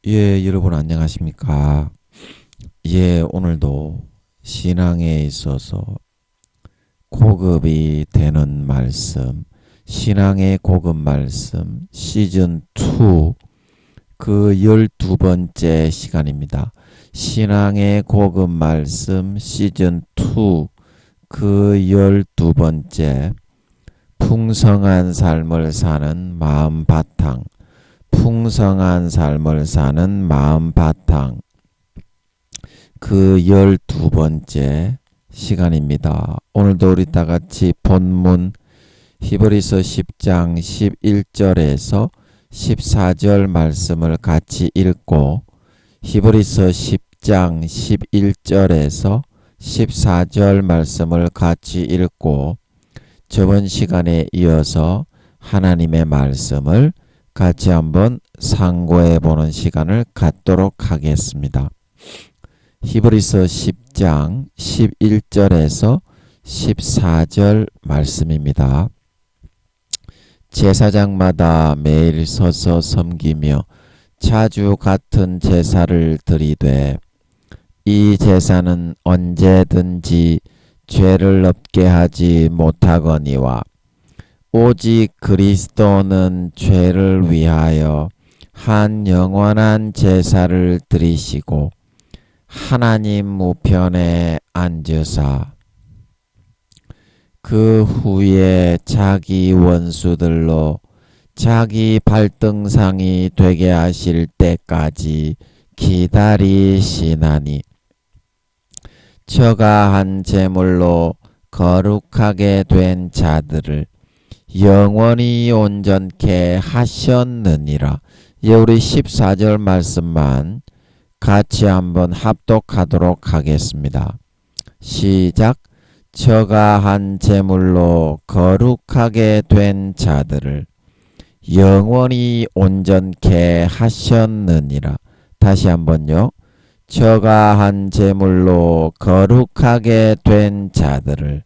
예, 여러분 안녕하십니까? 오늘도 신앙에 있어서 고급이 되는 말씀, 신앙의 고급 말씀 시즌 2 그 12번째 시간입니다. 신앙의 고급 말씀 시즌 2 그 12번째 풍성한 삶을 사는 마음 바탕 풍성한 삶을 사는 마음 바탕 그 12번째 시간입니다. 오늘도 우리 다 같이 본문 히브리서 10장 11절에서 14절 말씀을 같이 읽고 히브리서 10장 11절에서 14절 말씀을 같이 읽고 저번 시간에 이어서 하나님의 말씀을 같이 한번 상고해 보는 시간을 갖도록 하겠습니다. 히브리서 10장 11절에서 14절 말씀입니다. 제사장마다 매일 서서 섬기며 자주 같은 제사를 드리되 이 제사는 언제든지 죄를 없게 하지 못하거니와 오직 그리스도는 죄를 위하여 한 영원한 제사를 드리시고 하나님 우편에 앉으사 그 후에 자기 원수들로 자기 발등상이 되게 하실 때까지 기다리시나니 저가 한 제물로 거룩하게 된 자들을 영원히 온전케 하셨느니라. 우리 14절 말씀만 같이 한번 합독하도록 하겠습니다. 시작. 저가 한 제물로 거룩하게 된 자들을 영원히 온전케 하셨느니라. 다시 한번요. 저가 한 제물로 거룩하게 된 자들을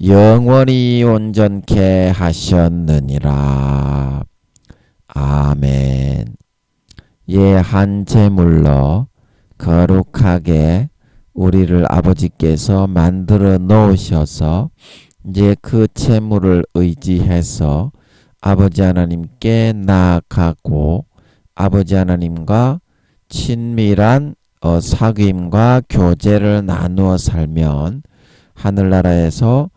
영원히 온전케 하셨느니라. 아멘. 한 제물로 거룩하게 우리를 아버지께서 만들어 놓으셔서 이제 그 제물을 의지해서 아버지 하나님께 나아가고 아버지 하나님과 친밀한 사귐과 교제를 나누어 살면 하늘나라에서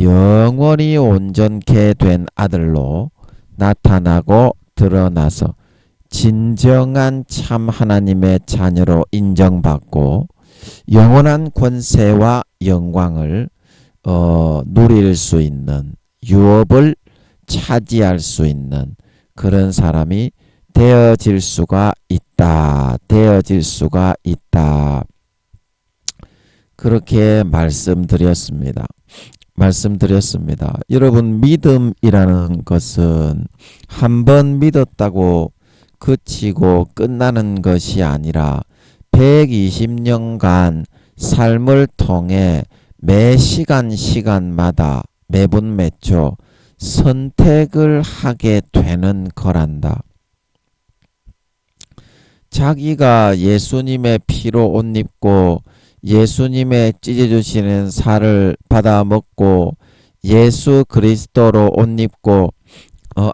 영원히 온전케 된 아들로 나타나고 드러나서 진정한 참 하나님의 자녀로 인정받고 영원한 권세와 영광을 누릴 수 있는 유업을 차지할 수 있는 그런 사람이 되어질 수가 있다. 그렇게 말씀드렸습니다. 여러분, 믿음이라는 것은 한번 믿었다고 그치고 끝나는 것이 아니라 120년간 삶을 통해 매 시간마다 매분 매초 선택을 하게 되는 거란다. 자기가 예수님의 피로 옷 입고 예수님의 찢어주시는 살을 받아 먹고 예수 그리스도로 옷 입고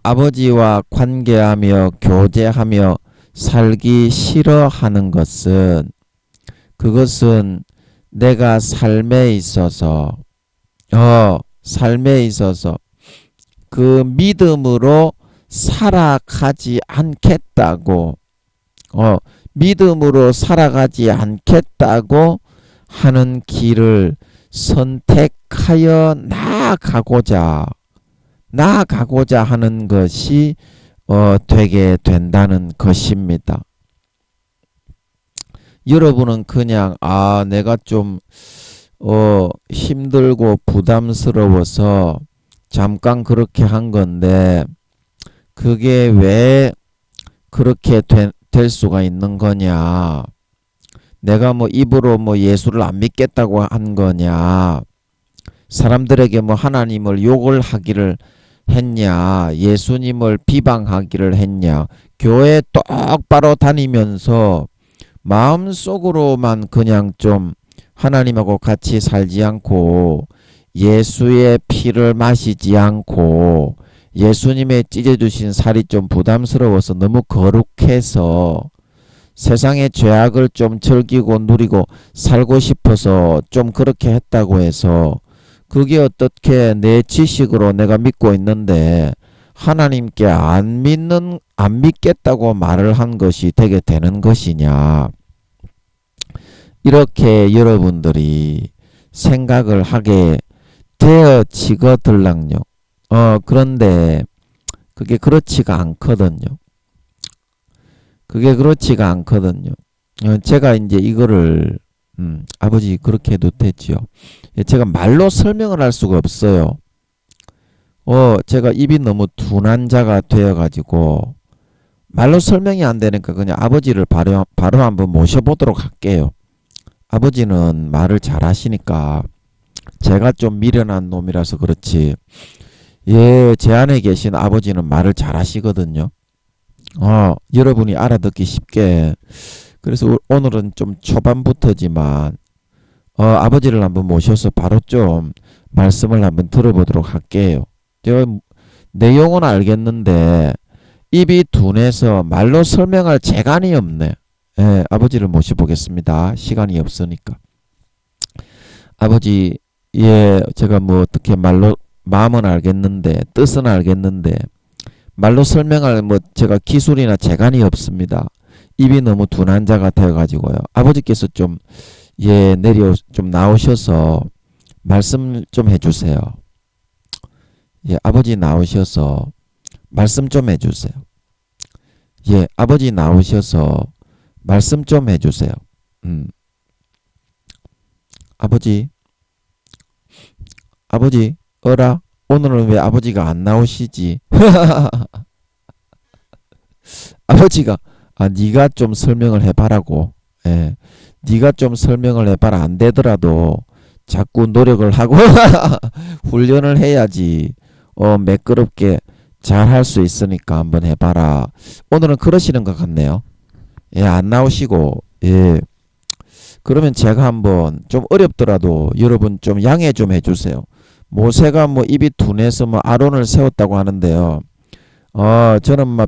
아버지와 관계하며 교제하며 살기 싫어하는 것은 그것은 내가 삶에 있어서 그 믿음으로 살아가지 않겠다고 하는 길을 선택하여 나아가고자 하는 것이 되게 된다는 것입니다. 여러분은 그냥 내가 좀 힘들고 부담스러워서 잠깐 그렇게 한 건데 그게 왜 그렇게 될 수가 있는 거냐? 내가 입으로 예수를 안 믿겠다고 한 거냐? 사람들에게 하나님을 욕을 하기를 했냐? 예수님을 비방하기를 했냐? 교회 똑바로 다니면서 마음속으로만 그냥 좀 하나님하고 같이 살지 않고 예수의 피를 마시지 않고 예수님의 찢어주신 살이 좀 부담스러워서 너무 거룩해서 세상의 죄악을 좀 즐기고 누리고 살고 싶어서 좀 그렇게 했다고 해서 그게 어떻게 내 지식으로 내가 믿고 있는데 하나님께 안 믿겠다고 말을 한 것이 되게 되는 것이냐. 이렇게 여러분들이 생각을 하게 되어지거들랑요. 그런데 그게 그렇지가 않거든요. 그게 그렇지가 않거든요. 제가 이제 이거를 아버지 그렇게 해도 되지요. 제가 말로 설명을 할 수가 없어요. 제가 입이 너무 둔한 자가 되어가지고 말로 설명이 안 되니까 그냥 아버지를 바로 한번 모셔보도록 할게요. 아버지는 말을 잘 하시니까 제가 좀 미련한 놈이라서 그렇지. 예, 제 안에 계신 아버지는 말을 잘 하시거든요. 여러분이 알아듣기 쉽게. 그래서 오늘은 좀 초반부터지만 아버지를 한번 모셔서 바로 좀 말씀을 한번 들어보도록 할게요. 제가 내용은 알겠는데 입이 둔해서 말로 설명할 재간이 없네. 예, 아버지를 모셔보겠습니다. 시간이 없으니까. 아버지, 예, 제가 뭐 어떻게 말로 마음은 알겠는데 뜻은 알겠는데 말로 설명할 뭐 제가 기술이나 재간이 없습니다. 입이 너무 둔한 자가 되어가지고요. 아버지께서 좀 좀 나오셔서 말씀 좀 해주세요. 예, 아버지 나오셔서 말씀 좀 해주세요. 예, 아버지 나오셔서 말씀 좀 해주세요. 아버지, 어라? 오늘은 왜 아버지가 안 나오시지? 아버지가 네가 좀 설명을 해봐라고. 예, 네가 좀 설명을 해봐라. 안 되더라도 자꾸 노력을 하고 훈련을 해야지 매끄럽게 잘 할 수 있으니까 한번 해봐라. 오늘은 그러시는 것 같네요. 예, 안 나오시고. 예, 그러면 제가 한번 좀 어렵더라도 여러분 좀 양해 좀 해주세요. 모세가 뭐 입이 둔해서 뭐 아론을 세웠다고 하는데요. 저는 뭐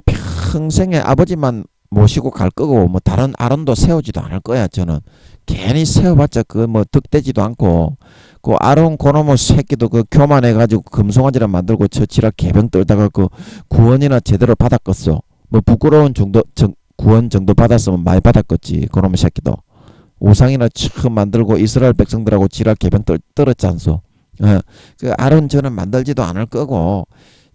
평생에 아버지만 모시고 갈 거고 뭐 다른 아론도 세우지도 않을 거야. 저는 괜히 세워봤자 그 뭐 득되지도 않고 그 아론 고노모 새끼도 그 교만해가지고 금송아지를 만들고 저 지랄 개병 떨다가 그 구원이나 제대로 받았겠어. 뭐 부끄러운 정도 구원 정도 받았으면 많이 받았겠지. 그놈의 새끼도 우상이나 처음 만들고 이스라엘 백성들하고 지랄 개병 떨었지 않소. 그 아론 저는 만들지도 않을 거고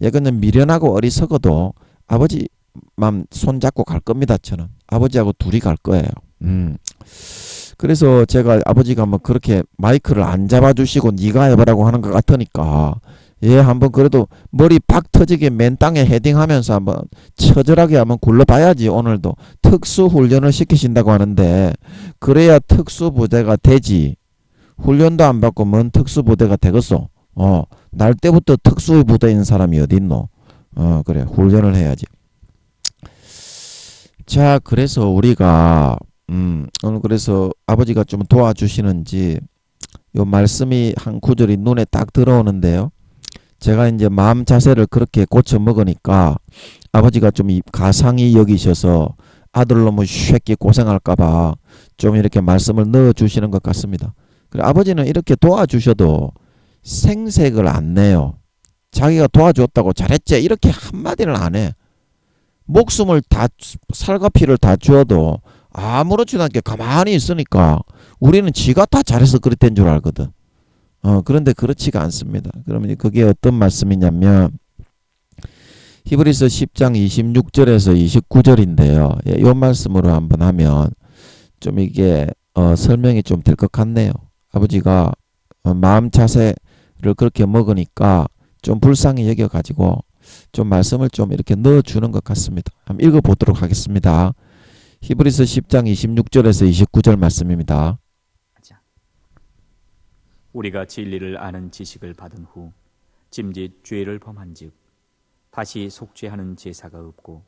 얘는 미련하고 어리석어도 아버지 맘 손잡고 갈 겁니다. 저는 아버지하고 둘이 갈 거예요. 그래서 제가 아버지가 뭐 그렇게 마이크를 안 잡아주시고 네가 해보라고 하는 것 같으니까 예, 한번 그래도 머리 박 터지게 맨 땅에 헤딩하면서 한번 처절하게 한번 굴러봐야지. 오늘도 특수훈련을 시키신다고 하는데 그래야 특수부대가 되지. 훈련도 안 받고 뭔 특수부대가 되겠어. 날 때부터 특수부대인 사람이 어딨노. 그래, 훈련을 해야지. 자, 그래서 우리가 오늘 그래서 아버지가 좀 도와주시는지 요 말씀이 한 구절이 눈에 딱 들어오는데요. 제가 이제 마음 자세를 그렇게 고쳐 먹으니까 아버지가 좀 가상히 여기셔서 아들놈의 쉐끼 고생할까봐 좀 이렇게 말씀을 넣어주시는 것 같습니다. 그래, 아버지는 이렇게 도와주셔도 생색을 안 내요. 자기가 도와줬다고 잘했지 이렇게 한마디를 안 해. 목숨을 다 살과 피를 다 주어도 아무렇지도 않게 가만히 있으니까 우리는 지가 다 잘해서 그랬던 줄 알거든. 그런데 그렇지가 않습니다. 그러면 그게 어떤 말씀이냐면 히브리서 10장 26절에서 29절인데요. 예, 이 말씀으로 한번 하면 좀 이게 설명이 좀 될 것 같네요. 아버지가 마음 자세를 그렇게 먹으니까 좀 불쌍히 여겨가지고 좀 말씀을 좀 이렇게 넣어주는 것 같습니다. 한번 읽어보도록 하겠습니다. 히브리서 10장 26절에서 29절 말씀입니다. 우리가 진리를 아는 지식을 받은 후 짐짓 죄를 범한즉 다시 속죄하는 제사가 없고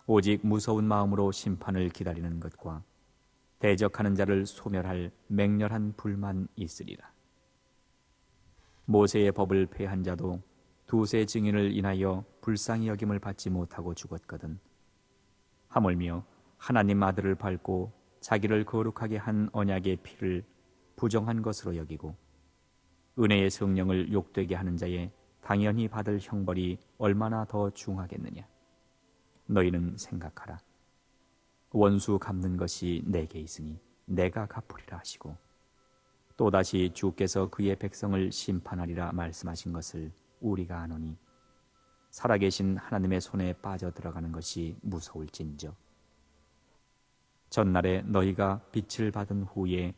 오직 무서운 마음으로 심판을 기다리는 것과 대적하는 자를 소멸할 맹렬한 불만 있으리라. 모세의 법을 폐한 자도 두세 증인을 인하여 불쌍히 여김을 받지 못하고 죽었거든. 하물며 하나님 아들을 밟고 자기를 거룩하게 한 언약의 피를 부정한 것으로 여기고 은혜의 성령을 욕되게 하는 자의 당연히 받을 형벌이 얼마나 더 중하겠느냐. 너희는 생각하라. 원수 갚는 것이 내게 있으니 내가 갚으리라 하시고 또다시 주께서 그의 백성을 심판하리라 말씀하신 것을 우리가 아노니 살아계신 하나님의 손에 빠져들어가는 것이 무서울진저. 전날에 너희가 빛을 받은 후에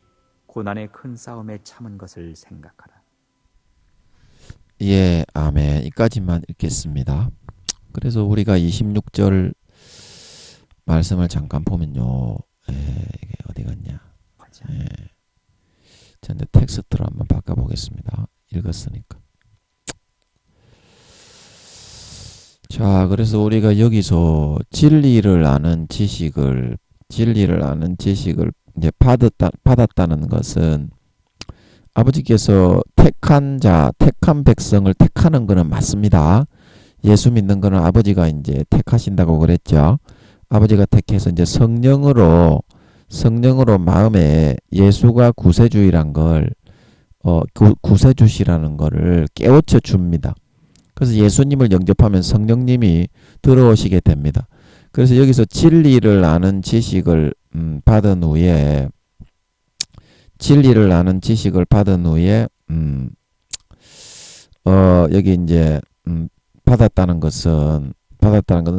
고난의 큰 싸움에 참은 것을 생각하라. 예, 아멘. 이까지만 읽겠습니다. 그래서 우리가 26절 말씀을 잠깐 보면요. 이게 어디 갔냐. 자, 이제 텍스트로 한번 바꿔보겠습니다. 읽었으니까. 자, 그래서 우리가 여기서 진리를 아는 지식을 이제 받았다는 것은 아버지께서 택한 백성을 택하는 것은 맞습니다. 예수 믿는 것은 아버지가 이제 택하신다고 그랬죠. 아버지가 택해서 이제 성령으로 마음에 예수가 구세주이란 걸 구세주시라는 거를 깨우쳐 줍니다. 그래서 예수님을 영접하면 성령님이 들어오시게 됩니다. 그래서 여기서 진리를 아는 지식을 받은 후에 여기 이제 받았다는 것은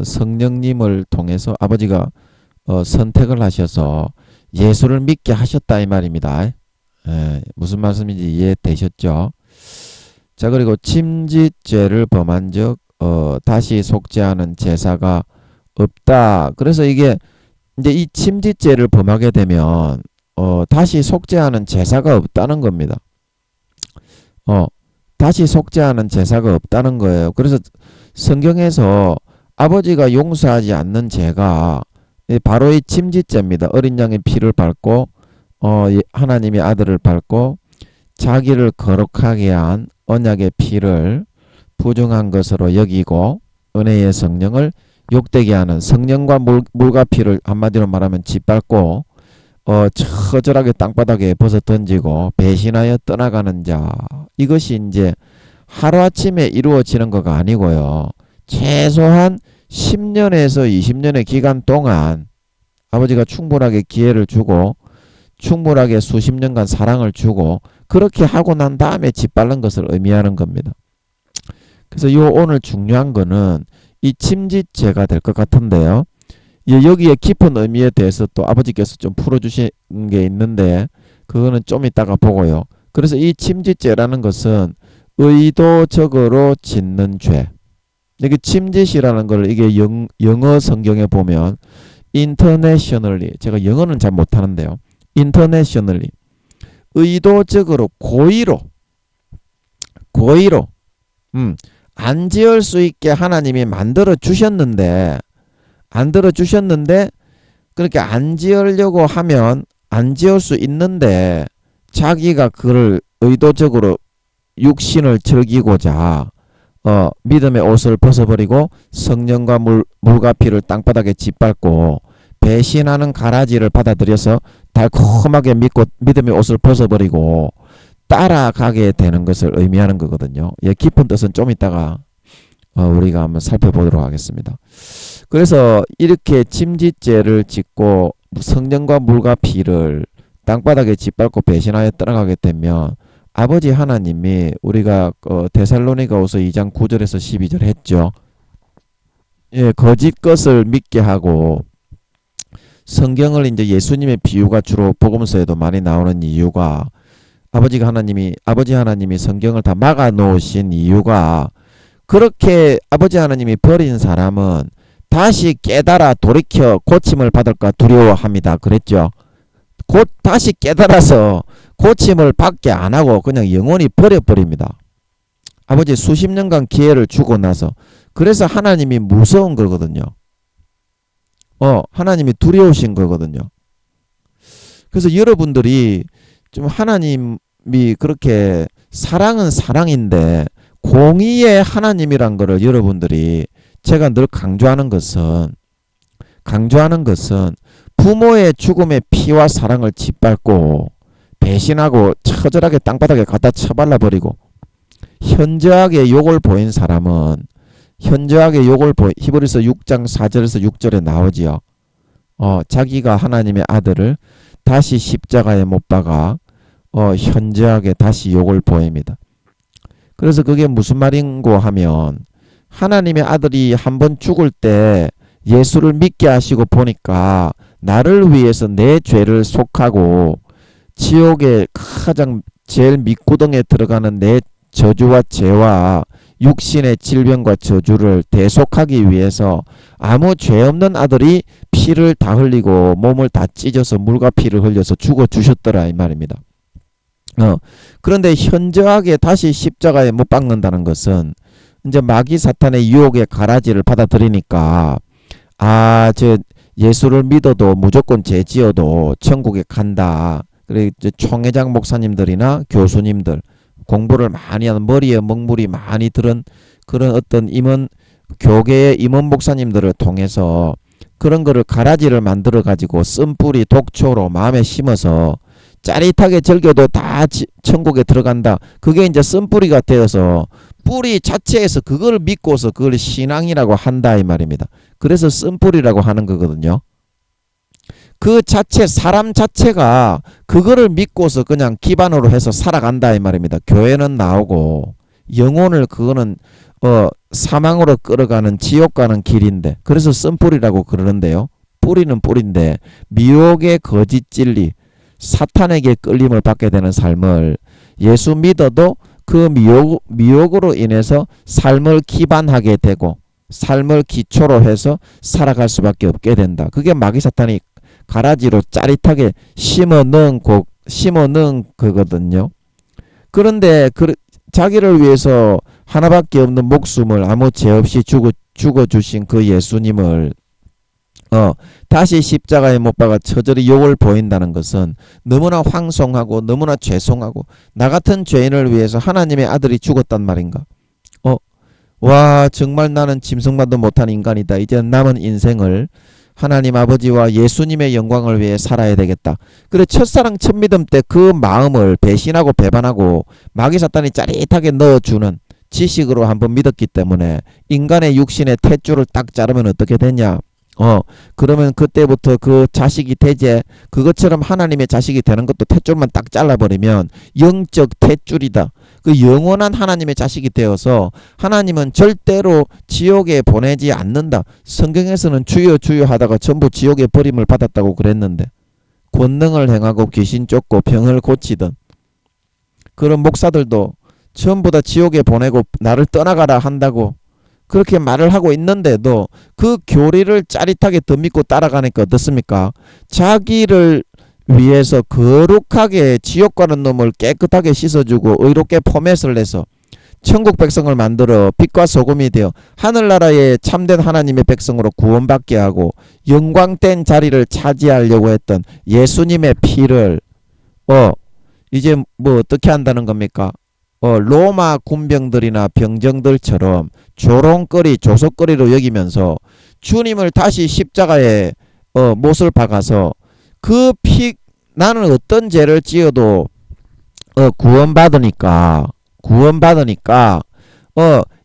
성령님을 통해서 아버지가 선택을 하셔서 예수를 믿게 하셨다 이 말입니다. 무슨 말씀인지 이해되셨죠? 자, 그리고 침짓죄를 범한 적 다시 속죄하는 제사가 없다. 그래서 이게 이제 이 침짓죄를 범하게 되면 다시 속죄하는 제사가 없다는 겁니다. 다시 속죄하는 제사가 없다는 거예요. 그래서 성경에서 아버지가 용서하지 않는 죄가 바로 이 침짓죄입니다. 어린 양의 피를 밟고 하나님의 아들을 밟고 자기를 거룩하게 한 언약의 피를 부정한 것으로 여기고 은혜의 성령을 욕되게 하는 성령과 물과 피를 한마디로 말하면 짓밟고 처절하게 땅바닥에 벗어 던지고 배신하여 떠나가는 자, 이것이 이제 하루아침에 이루어지는 거가 아니고요. 최소한 10년에서 20년의 기간 동안 아버지가 충분하게 기회를 주고 충분하게 수십 년간 사랑을 주고 그렇게 하고 난 다음에 짓밟는 것을 의미하는 겁니다. 그래서 오늘 중요한 거는 이 침짓죄가 될 것 같은데요. 여기에 깊은 의미에 대해서 또 아버지께서 좀 풀어주신 게 있는데 그거는 좀 이따가 보고요. 그래서 이 침짓죄라는 것은 의도적으로 짓는 죄. 이게 침짓이라는 걸 이게 영어 성경에 보면 internationally, 제가 영어는 잘 못하는데요. internationally, 의도적으로 고의로 안 지을 수 있게 하나님이 만들어 주셨는데 그렇게 안 지으려고 하면 안 지을 수 있는데 자기가 그를 의도적으로 육신을 즐기고자 믿음의 옷을 벗어버리고 성령과 물과 피를 땅바닥에 짓밟고 배신하는 가라지를 받아들여서 달콤하게 믿고 믿음의 옷을 벗어버리고 따라가게 되는 것을 의미하는 거거든요. 깊은 뜻은 좀 이따가 우리가 한번 살펴보도록 하겠습니다. 그래서 이렇게 침짓죄를 짓고 성령과 물과 피를 땅바닥에 짓밟고 배신하여 떠나가게 되면 아버지 하나님이 우리가 데살로니가후서 2장 9절에서 12절 했죠. 거짓 것을 믿게 하고 성경을 이제 예수님의 비유가 주로 복음서에도 많이 나오는 이유가 아버지 하나님이 성경을 다 막아 놓으신 이유가 그렇게 아버지 하나님이 버린 사람은 다시 깨달아 돌이켜 고침을 받을까 두려워합니다. 그랬죠. 곧 다시 깨달아서 고침을 받게 안 하고 그냥 영원히 버려버립니다. 아버지 수십 년간 기회를 주고 나서 그래서 하나님이 무서운 거거든요. 하나님이 두려우신 거거든요. 그래서 여러분들이 좀 하나님이 그렇게 사랑은 사랑인데 공의의 하나님이란 거를 여러분들이 제가 늘 강조하는 것은 부모의 죽음의 피와 사랑을 짓밟고 배신하고 처절하게 땅바닥에 갖다 쳐발라 버리고 현저하게 욕을 보인 사람은 히브리서 6장 4절에서 6절에 나오지요. 자기가 하나님의 아들을 다시 십자가에 못 박아 현저하게 다시 욕을 보입니다. 그래서 그게 무슨 말인고 하면 하나님의 아들이 한번 죽을 때 예수를 믿게 하시고 보니까 나를 위해서 내 죄를 속하고 지옥의 가장 제일 밑구덩이에 들어가는 내 저주와 죄와 육신의 질병과 저주를 대속하기 위해서 아무 죄 없는 아들이 피를 다 흘리고 몸을 다 찢어서 물과 피를 흘려서 죽어 주셨더라 이 말입니다. 그런데 현저하게 다시 십자가에 못 박는다는 것은 이제 마귀 사탄의 유혹의 가라지를 받아들이니까 저 예수를 믿어도 무조건 죄 지어도 천국에 간다. 그래 총회장 목사님들이나 교수님들 공부를 많이 하는 머리에 먹물이 많이 들은 그런 어떤 교계의 임원 목사님들을 통해서 그런 거를 가라지를 만들어 가지고 쓴뿌리 독초로 마음에 심어서 짜릿하게 즐겨도 다 천국에 들어간다. 그게 이제 쓴뿌리가 되어서 뿌리 자체에서 그걸 믿고서 그걸 신앙이라고 한다 이 말입니다. 그래서 쓴뿌리라고 하는 거거든요. 그 자체 사람 자체가 그거를 믿고서 그냥 기반으로 해서 살아간다 이 말입니다. 교회는 나오고 영혼을 그거는 사망으로 끌어가는 지옥 가는 길인데 그래서 쓴뿌리라고 그러는데요. 뿌리는 뿌리인데 미혹의 거짓 진리 사탄에게 끌림을 받게 되는 삶을 예수 믿어도 그 미혹으로 인해서 삶을 기반하게 되고 삶을 기초로 해서 살아갈 수밖에 없게 된다. 그게 마귀 사탄이 가라지로 짜릿하게 심어 넣은 거거든요. 그런데 자기를 위해서 하나밖에 없는 목숨을 아무 죄 없이 죽어주신 그 예수님을 다시 십자가에 못 박아 처절히 욕을 보인다는 것은 너무나 황송하고 너무나 죄송하고 나 같은 죄인을 위해서 하나님의 아들이 죽었단 말인가. 와 정말 나는 짐승만도 못한 인간이다. 이제 남은 인생을 하나님 아버지와 예수님의 영광을 위해 살아야 되겠다. 그래 첫사랑 첫믿음 때 그 마음을 배신하고 배반하고 마귀 사탄이 짜릿하게 넣어주는 지식으로 한번 믿었기 때문에 인간의 육신의 탯줄을 딱 자르면 어떻게 되냐. 그러면 그때부터 그 자식이 되제 그것처럼 하나님의 자식이 되는 것도 탯줄만 딱 잘라버리면 영적 탯줄이다. 그 영원한 하나님의 자식이 되어서 하나님은 절대로 지옥에 보내지 않는다. 성경에서는 주여 주여 하다가 전부 지옥에 버림을 받았다고 그랬는데 권능을 행하고 귀신 쫓고 병을 고치던 그런 목사들도 전부 다 지옥에 보내고 나를 떠나가라 한다고 그렇게 말을 하고 있는데도 그 교리를 짜릿하게 더 믿고 따라가니까 어떻습니까? 자기를 위해서 거룩하게 지옥 가는 놈을 깨끗하게 씻어주고 의롭게 포맷을 내서 천국 백성을 만들어 빛과 소금이 되어 하늘나라의 참된 하나님의 백성으로 구원받게 하고 영광된 자리를 차지하려고 했던 예수님의 피를 이제 뭐 어떻게 한다는 겁니까? 로마 군병들이나 병정들처럼 조롱거리로 여기면서 주님을 다시 십자가에 못을 박아서 그 피 나는 어떤 죄를 지어도 구원받으니까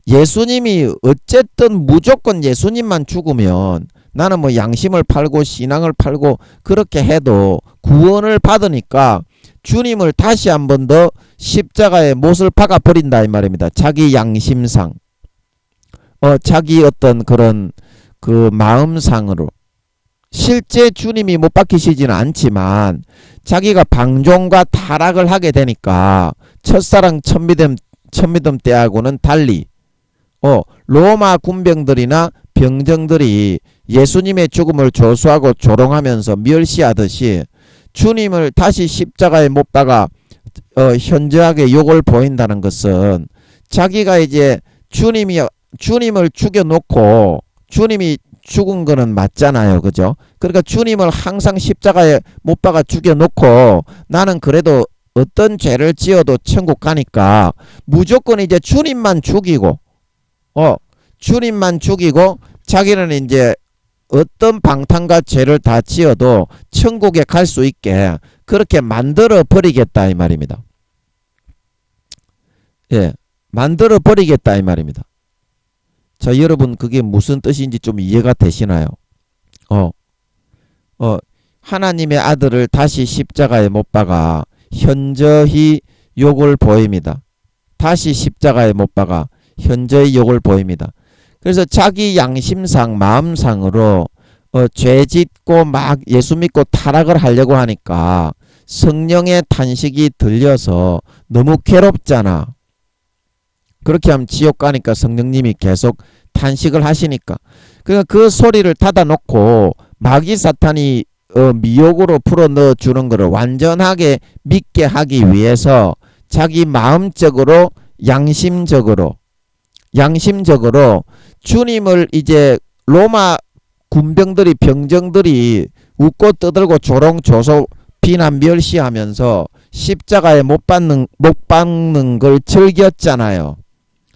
예수님이 어쨌든 무조건 예수님만 죽으면 나는 뭐 양심을 팔고 신앙을 팔고 그렇게 해도 구원을 받으니까 주님을 다시 한 번 더 십자가에 못을 박아버린다 이 말입니다. 자기 양심상 자기 어떤 그런 그 마음상으로 실제 주님이 못 박히시지는 않지만 자기가 방종과 타락을 하게 되니까 첫사랑 첫믿음 때하고는 달리 로마 군병들이나 병정들이 예수님의 죽음을 조수하고 조롱하면서 멸시하듯이 주님을 다시 십자가에 못 박아 현저하게 욕을 보인다는 것은 자기가 이제 주님을 죽여놓고 주님이 죽은 거는 맞잖아요. 그죠? 그러니까 주님을 항상 십자가에 못 박아 죽여놓고 나는 그래도 어떤 죄를 지어도 천국 가니까 무조건 이제 주님만 죽이고 주님만 죽이고 자기는 이제 어떤 방탕과 죄를 다 지어도 천국에 갈 수 있게 그렇게 만들어 버리겠다 이 말입니다. 예, 만들어 버리겠다 이 말입니다. 자, 여러분 그게 무슨 뜻인지 좀 이해가 되시나요? 하나님의 아들을 다시 십자가에 못 박아 현저히 욕을 보입니다. 다시 십자가에 못 박아 현저히 욕을 보입니다. 그래서 자기 양심상 마음상으로 죄 짓고 막 예수 믿고 타락을 하려고 하니까 성령의 탄식이 들려서 너무 괴롭잖아. 그렇게 하면 지옥 가니까 성령님이 계속 탄식을 하시니까 그러니까 그 소리를 닫아놓고 마귀 사탄이 미혹으로 풀어 넣어주는 것을 완전하게 믿게 하기 위해서 자기 마음적으로 양심적으로 주님을 이제 로마 군병들이 병정들이 웃고 떠들고 조롱조소 비난 멸시하면서 십자가에 못 박는 걸 즐겼잖아요.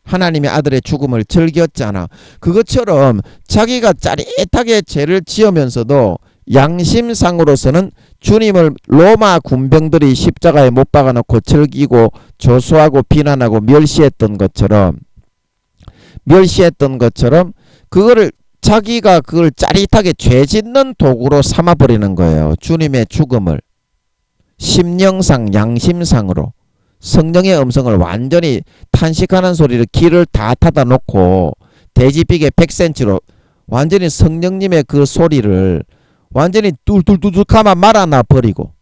하나님의 아들의 죽음을 즐겼잖아. 그것처럼 자기가 짜릿하게 죄를 지으면서도 양심상으로서는 주님을 로마 군병들이 십자가에 못 박아놓고 즐기고 조소하고 비난하고 멸시했던 것처럼 그거를 자기가 그걸 짜릿하게 죄 짓는 도구로 삼아버리는 거예요. 주님의 죽음을 심령상 양심상으로 성령의 음성을 완전히 탄식하는 소리를 귀를 다 닫아 놓고 돼지비계 100cm로 완전히 성령님의 그 소리를 완전히 뚫뚫뚫 감아 말아놔 버리고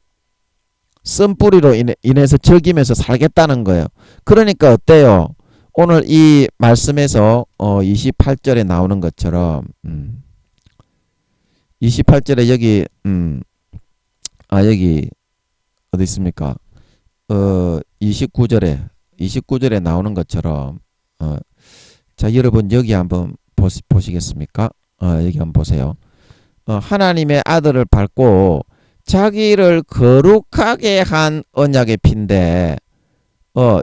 쓴뿌리로 인해서 즐기면서 살겠다는 거예요. 그러니까 어때요? 오늘 이 말씀에서 28절에 나오는 것처럼 28절에 여기 여기 어디 있습니까? 29절에 나오는 것처럼 자, 여러분 여기 한번 보시겠습니까? 여기 한번 보세요. 하나님의 아들을 밟고 자기를 거룩하게 한 언약의 피인데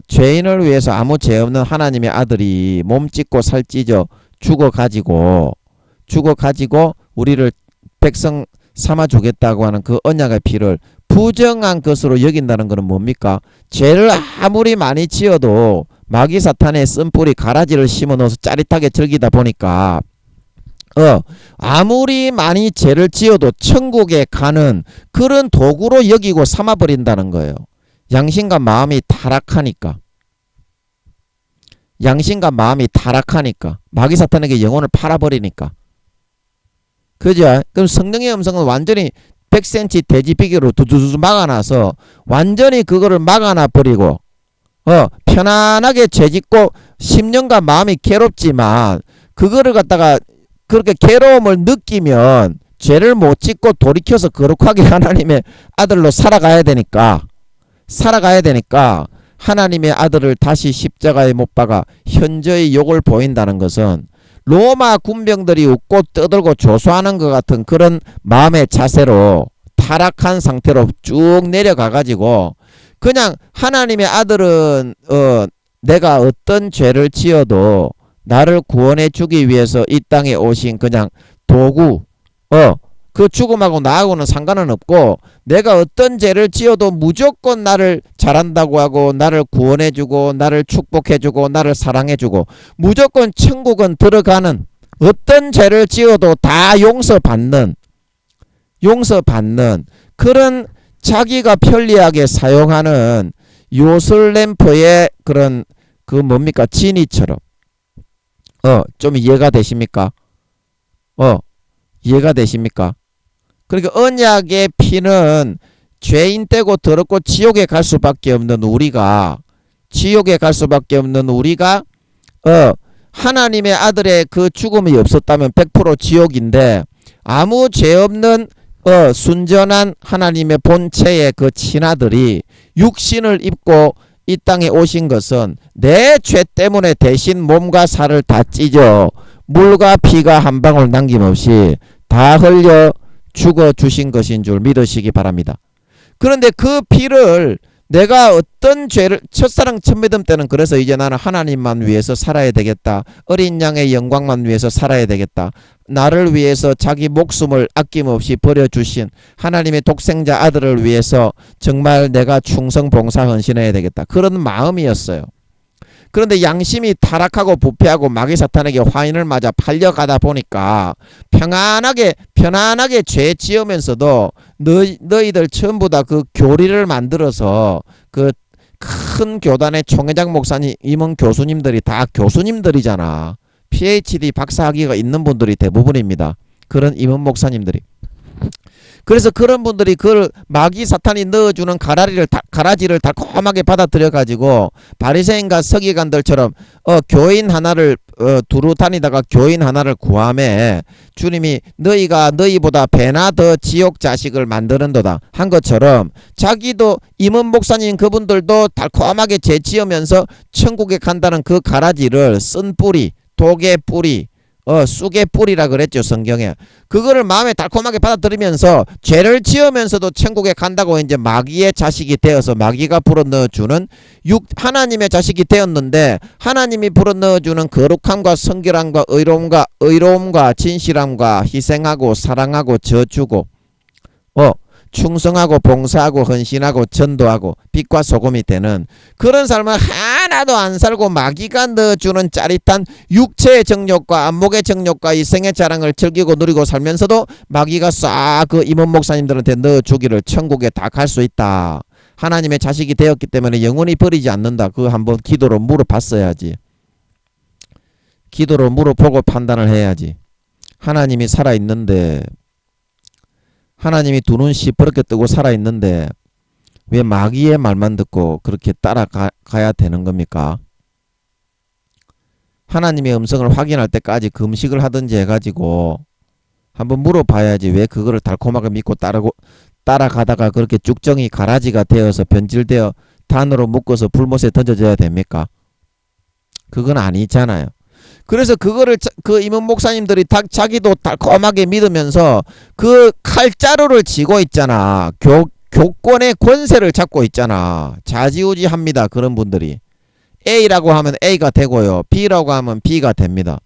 죄인을 위해서 아무 죄 없는 하나님의 아들이 몸찢고 살찢어 죽어가지고 우리를 백성 삼아주겠다고 하는 그 언약의 피를 부정한 것으로 여긴다는 것은 뭡니까? 죄를 아무리 많이 지어도 마귀 사탄의 쓴뿌리 가라지를 심어넣어서 짜릿하게 즐기다 보니까 아무리 많이 죄를 지어도 천국에 가는 그런 도구로 여기고 삼아버린다는 거예요. 양심과 마음이 타락하니까 마귀 사탄에게 영혼을 팔아버리니까 그죠? 그럼 성령의 음성은 완전히 100cm 돼지비계로 두두두 막아놔서 완전히 그거를 막아놔 버리고 편안하게 죄짓고 심령과 마음이 괴롭지만 그거를 갖다가 그렇게 괴로움을 느끼면 죄를 못 짓고 돌이켜서 거룩하게 하나님의 아들로 살아가야 되니까 하나님의 아들을 다시 십자가에 못 박아 현저히 욕을 보인다는 것은 로마 군병들이 웃고 떠들고 조소하는 것 같은 그런 마음의 자세로 타락한 상태로 쭉 내려가가지고 그냥 하나님의 아들은 내가 어떤 죄를 지어도 나를 구원해 주기 위해서 이 땅에 오신 그냥 도구 그 죽음하고 나하고는 상관은 없고 내가 어떤 죄를 지어도 무조건 나를 잘한다고 하고 나를 구원해주고 나를 축복해주고 나를 사랑해주고 무조건 천국은 들어가는 어떤 죄를 지어도 다 용서받는 그런 자기가 편리하게 사용하는 요술램프의 그런 그 뭡니까 지니처럼 좀 이해가 되십니까? 이해가 되십니까? 그러니까 언약의 피는 죄인 떼고 더럽고 지옥에 갈 수밖에 없는 우리가 하나님의 아들의 그 죽음이 없었다면 100% 지옥인데 아무 죄 없는 순전한 하나님의 본체의 그 친아들이 육신을 입고 이 땅에 오신 것은 내 죄 때문에 대신 몸과 살을 다 찢어 물과 피가 한 방울 남김없이 다 흘려 죽어 주신 것인 줄 믿으시기 바랍니다. 그런데 그 피를 내가 어떤 죄를 첫사랑 첫 믿음 때는 그래서 이제 나는 하나님만 위해서 살아야 되겠다. 어린 양의 영광만 위해서 살아야 되겠다. 나를 위해서 자기 목숨을 아낌없이 버려주신 하나님의 독생자 아들을 위해서 정말 내가 충성 봉사 헌신해야 되겠다. 그런 마음이었어요. 그런데 양심이 타락하고 부패하고 마귀 사탄에게 화인을 맞아 팔려가다 보니까 편안하게 죄 지으면서도 너희들 전부 다 그 교리를 만들어서 그 큰 교단의 총회장 목사님, 임원 교수님들이 다 교수님들이잖아. PhD 박사학위가 있는 분들이 대부분입니다. 그런 임원 목사님들이. 그래서 그런 분들이 그걸 마귀 사탄이 넣어주는 가라지를 달콤하게 받아들여 가지고 바리새인과 서기관들처럼 교인 하나를 두루 다니다가 교인 하나를 구하매 주님이 너희가 너희보다 배나 더 지옥 자식을 만드는도다 한 것처럼 자기도 임원 목사님 그분들도 달콤하게 죄 지으면서 천국에 간다는 그 가라지를 쓴 뿌리, 독의 뿌리, 쑥의 뿌리라 그랬죠, 성경에. 그거를 마음에 달콤하게 받아들이면서 죄를 지으면서도 천국에 간다고 이제 마귀의 자식이 되어서 마귀가 불어넣어주는 하나님의 자식이 되었는데 하나님이 불어넣어주는 거룩함과 성결함과 의로움과 진실함과 희생하고 사랑하고 져주고 충성하고 봉사하고 헌신하고 전도하고 빛과 소금이 되는 그런 삶을 하나도 안 살고 마귀가 넣어주는 짜릿한 육체의 정욕과 안목의 정욕과 이 생의 자랑을 즐기고 누리고 살면서도 마귀가 싹 그 임원 목사님들한테 넣어주기를 천국에 다 갈 수 있다. 하나님의 자식이 되었기 때문에 영원히 버리지 않는다. 그거 한번 기도로 물어봤어야지. 기도로 물어보고 판단을 해야지. 하나님이 살아있는데 하나님이 두 눈 시퍼렇게 뜨고 살아있는데 왜 마귀의 말만 듣고 그렇게 따라가야 되는 겁니까? 하나님의 음성을 확인할 때까지 금식을 하든지 해가지고 한번 물어봐야지 왜 그거를 달콤하게 믿고 따라가다가 그렇게 쭉정이 가라지가 되어서 변질되어 단으로 묶어서 불못에 던져져야 됩니까? 그건 아니잖아요. 그래서 그거를 그 임원 목사님들이 자기도 달콤하게 믿으면서 그 칼자루를 쥐고 있잖아. 교권의 권세를 잡고 있잖아. 좌지우지합니다. 그런 분들이. A라고 하면 A가 되고요. B라고 하면 B가 됩니다.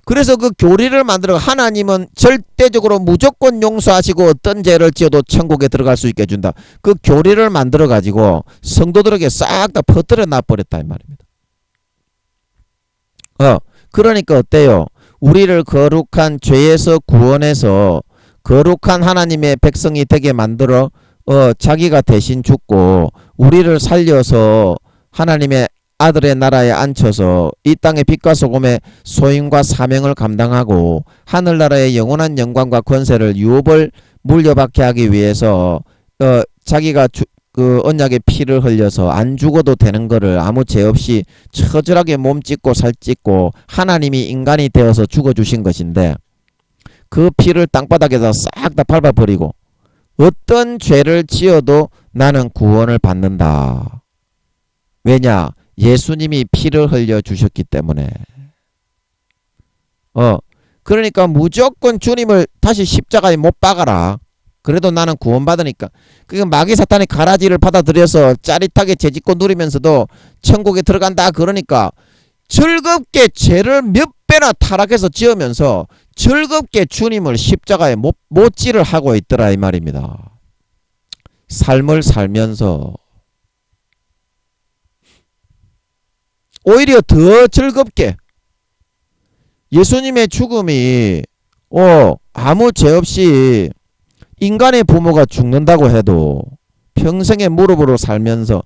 그래서 그 교리를 만들어 하나님은 절대적으로 무조건 용서하시고 어떤 죄를 지어도 천국에 들어갈 수 있게 해준다. 그 교리를 만들어 가지고 성도들에게 싹 다 퍼뜨려 놔버렸다 이 말입니다. 그러니까 어때요? 우리를 거룩한 죄에서 구원해서 거룩한 하나님의 백성이 되게 만들어 자기가 대신 죽고 우리를 살려서 하나님의 아들의 나라에 앉혀서 이 땅의 빛과 소금의 소임과 사명을 감당하고 하늘나라의 영원한 영광과 권세를 유업을 물려받게 하기 위해서 자기가 그 언약의 피를 흘려서 안 죽어도 되는 거를 아무 죄 없이 처절하게 몸 찢고 살 찢고 하나님이 인간이 되어서 죽어주신 것인데 그 피를 땅바닥에다 싹 다 밟아버리고 어떤 죄를 지어도 나는 구원을 받는다. 왜냐? 예수님이 피를 흘려주셨기 때문에. 그러니까 무조건 주님을 다시 십자가에 못 박아라. 그래도 나는 구원받으니까. 그게 마귀 사탄의 가라지를 받아들여서 짜릿하게 죄짓고 누리면서도 천국에 들어간다 그러니까 즐겁게 죄를 몇 배나 타락해서 지으면서 즐겁게 주님을 십자가에 못질을 하고 있더라 이 말입니다. 삶을 살면서 오히려 더 즐겁게 예수님의 죽음이 아무 죄 없이 인간의 부모가 죽는다고 해도 평생의 무릎으로 살면서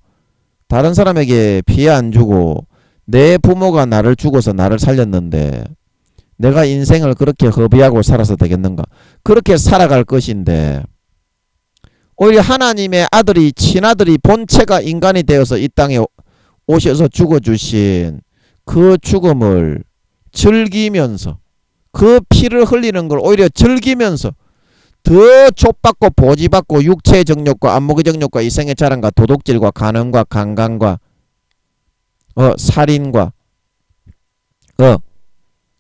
다른 사람에게 피해 안 주고 내 부모가 나를 죽어서 나를 살렸는데 내가 인생을 그렇게 허비하고 살아서 되겠는가? 그렇게 살아갈 것인데 오히려 하나님의 아들이 친아들이 본체가 인간이 되어서 이 땅에 오셔서 죽어주신 그 죽음을 즐기면서 그 피를 흘리는 걸 오히려 즐기면서 더 촉받고 보지받고 육체의 정욕과 안목의 정욕과 이생의 자랑과 도둑질과 간음과 강간과 살인과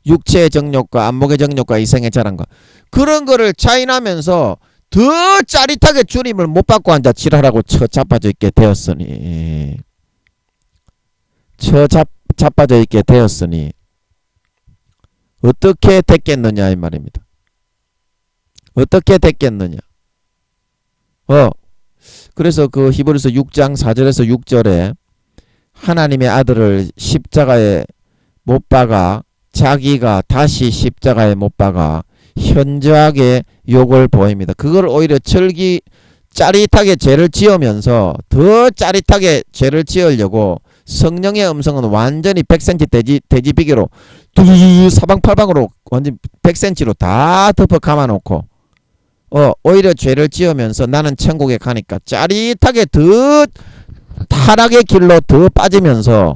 육체의 정욕과 안목의 정욕과 이생의 자랑과 그런 거를 자인하면서 더 짜릿하게 주님을 못 받고 앉아 지랄하고 자빠져 있게 되었으니 자빠져 있게 되었으니 어떻게 됐겠느냐 이 말입니다. 어떻게 됐겠느냐. 그래서 그 히브리서 6장 4절에서 6절에 하나님의 아들을 십자가에 못 박아 자기가 다시 십자가에 못 박아 현저하게 욕을 보입니다. 그걸 오히려 짜릿하게 죄를 지으면서 더 짜릿하게 죄를 지으려고 성령의 음성은 완전히 100cm 돼지 비계로 두두두 사방팔방으로 완전 100cm로 다 덮어 감아놓고 오히려 죄를 지으면서 나는 천국에 가니까 짜릿하게 더 타락의 길로 더 빠지면서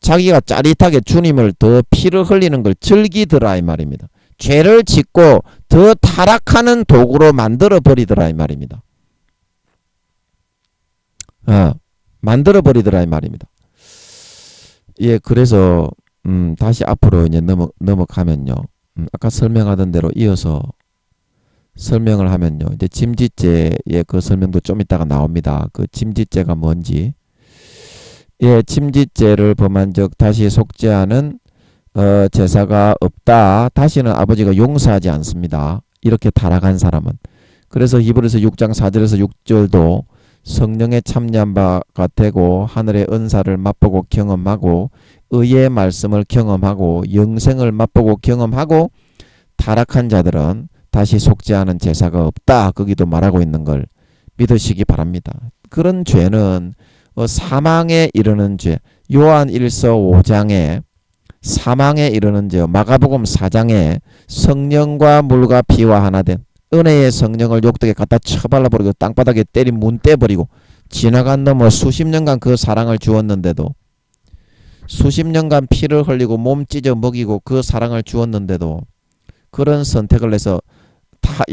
자기가 짜릿하게 주님을 더 피를 흘리는 걸 즐기더라 이 말입니다. 죄를 짓고 더 타락하는 도구로 만들어 버리더라 이 말입니다. 만들어 버리더라 이 말입니다. 예, 그래서 다시 앞으로 이제 넘어가면요. 아까 설명하던 대로 이어서 설명을 하면요. 이제 짐짓죄의 그 설명도 좀 이따가 나옵니다. 그 짐짓죄가 뭔지. 예, 짐짓죄를 범한 적 다시 속죄하는 제사가 없다. 다시는 아버지가 용서하지 않습니다. 이렇게 타락한 사람은. 그래서 히브리서 6장 4절에서 6절도 성령에 참여한 바가 되고 하늘의 은사를 맛보고 경험하고 의의 말씀을 경험하고 영생을 맛보고 경험하고 타락한 자들은 다시 속죄하는 제사가 없다. 거기도 말하고 있는 걸 믿으시기 바랍니다. 그런 죄는 사망에 이르는 죄, 요한 1서 5장에 사망에 이르는 죄, 마가복음 4장에 성령과 물과 피와 하나 된 은혜의 성령을 욕되게 갖다 쳐발라버리고 땅바닥에 때리 문 떼버리고 지나간 넘어 수십 년간 그 사랑을 주었는데도 수십 년간 피를 흘리고 몸 찢어 먹이고 그 사랑을 주었는데도 그런 선택을 해서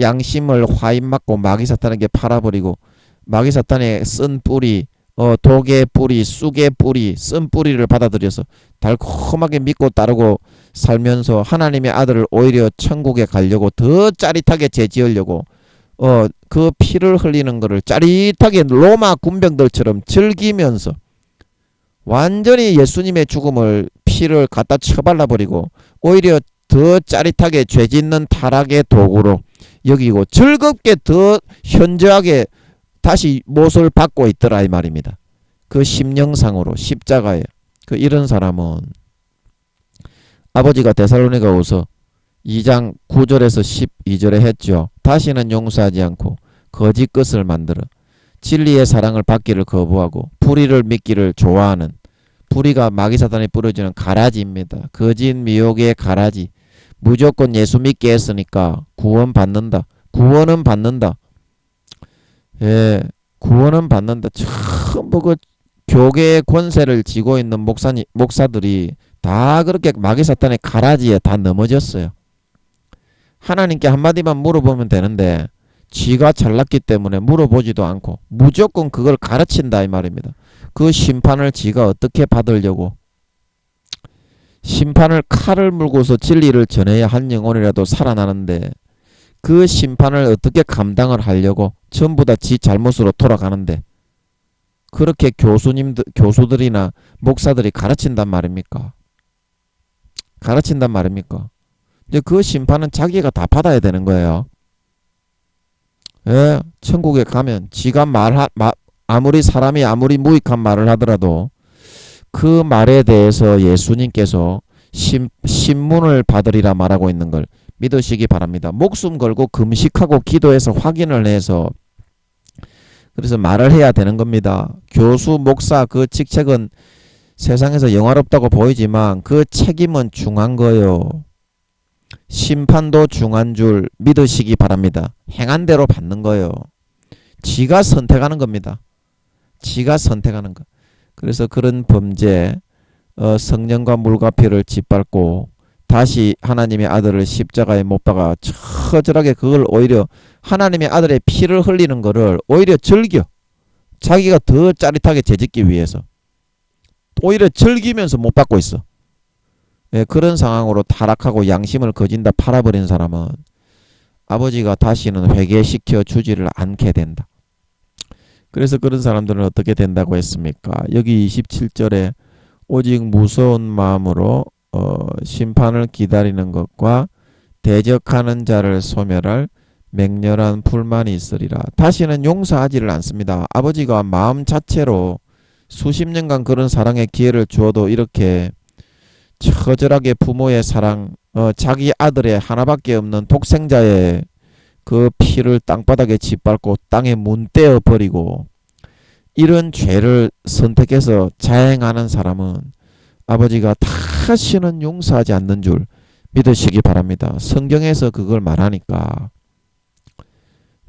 양심을 화인 맞고 마귀사탄에게 팔아버리고 마귀사탄의 쓴 뿌리 독의 뿌리, 쑥의 뿌리, 쓴 뿌리를 받아들여서 달콤하게 믿고 따르고 살면서 하나님의 아들을 오히려 천국에 가려고 더 짜릿하게 죄지으려고 그 피를 흘리는 거를 짜릿하게 로마 군병들처럼 즐기면서 완전히 예수님의 죽음을 피를 갖다 쳐발라버리고 오히려 더 짜릿하게 죄짓는 타락의 도구로 여기고 즐겁게 더 현저하게 다시 못을 받고 있더라 이 말입니다. 그 심령상으로 십자가에 그 이런 사람은 아버지가 데살로니가후서 2장 9절에서 12절에 했죠. 다시는 용서하지 않고 거짓 것을 만들어 진리의 사랑을 받기를 거부하고 불의를 믿기를 좋아하는 불의가 마귀사탄에 뿌려지는 가라지입니다. 거짓 미혹의 가라지. 무조건 예수 믿게 했으니까 구원 받는다. 구원은 받는다. 예, 구원은 받는다. 전부 그 교계의 권세를 쥐고 있는 목사들이 다 그렇게 마귀사탄의 가라지에 다 넘어졌어요. 하나님께 한마디만 물어보면 되는데 쥐가 잘났기 때문에 물어보지도 않고 무조건 그걸 가르친다 이 말입니다. 그 심판을 쥐가 어떻게 받으려고 심판을 칼을 물고서 진리를 전해야 한 영혼이라도 살아나는데 그 심판을 어떻게 감당을 하려고 전부 다 지 잘못으로 돌아가는데 그렇게 교수들이나 목사들이 가르친단 말입니까? 가르친단 말입니까? 이제 그 심판은 자기가 다 받아야 되는 거예요. 예, 천국에 가면 지가 아무리 사람이 아무리 무익한 말을 하더라도 그 말에 대해서 예수님께서 신문을 받으리라 말하고 있는 걸 믿으시기 바랍니다. 목숨 걸고 금식하고 기도해서 확인을 해서 그래서 말을 해야 되는 겁니다. 교수, 목사 그 직책은 세상에서 영화롭다고 보이지만 그 책임은 중한 거예요. 심판도 중한 줄 믿으시기 바랍니다. 행한 대로 받는 거예요. 지가 선택하는 겁니다. 지가 선택하는 거. 그래서 그런 범죄 성령과 물과 피를 짓밟고 다시 하나님의 아들을 십자가에 못 박아 처절하게 그걸 오히려 하나님의 아들의 피를 흘리는 거를 오히려 즐겨. 자기가 더 짜릿하게 재짓기 위해서. 오히려 즐기면서 못 받고 있어. 예, 그런 상황으로 타락하고 양심을 거진다 팔아버린 사람은 아버지가 다시는 회개시켜 주지를 않게 된다. 그래서 그런 사람들은 어떻게 된다고 했습니까? 여기 27절에 오직 무서운 마음으로 심판을 기다리는 것과 대적하는 자를 소멸할 맹렬한 불만이 있으리라. 다시는 용서하지를 않습니다. 아버지가 마음 자체로 수십 년간 그런 사랑의 기회를 주어도 이렇게 처절하게 부모의 사랑, 자기 아들의 하나밖에 없는 독생자의 그 피를 땅바닥에 짓밟고 땅에 문떼어 버리고 이런 죄를 선택해서 자행하는 사람은 아버지가 다시는 용서하지 않는 줄 믿으시기 바랍니다. 성경에서 그걸 말하니까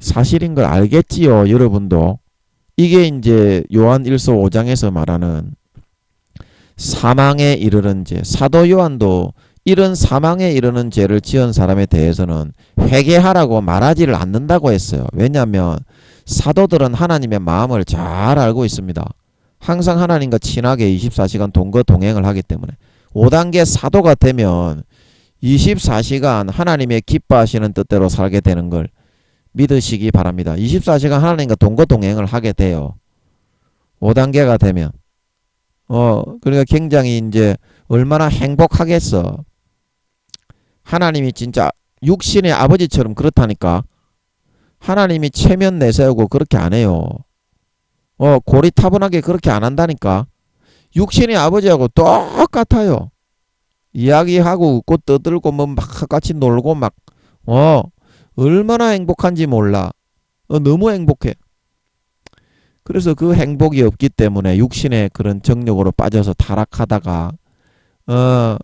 사실인 걸 알겠지요, 여러분도. 이게 이제 요한 1서 5장에서 말하는 사망에 이르는 죄. 사도 요한도 이런 사망에 이르는 죄를 지은 사람에 대해서는 회개하라고 말하지를 않는다고 했어요. 왜냐하면 사도들은 하나님의 마음을 잘 알고 있습니다. 항상 하나님과 친하게 24시간 동거동행을 하기 때문에 5단계 사도가 되면 24시간 하나님의 기뻐하시는 뜻대로 살게 되는 걸 믿으시기 바랍니다. 24시간 하나님과 동거동행을 하게 돼요. 5단계가 되면. 그러니까 굉장히 이제 얼마나 행복하겠어. 하나님이 진짜 육신의 아버지처럼 그렇다니까. 하나님이 체면 내세우고 그렇게 안 해요. 고리타분하게 그렇게 안 한다니까. 육신의 아버지하고 똑같아요. 이야기하고 웃고 떠들고 뭐 막 같이 놀고 막 얼마나 행복한지 몰라. 너무 행복해. 그래서 그 행복이 없기 때문에 육신의 그런 정욕으로 빠져서 타락하다가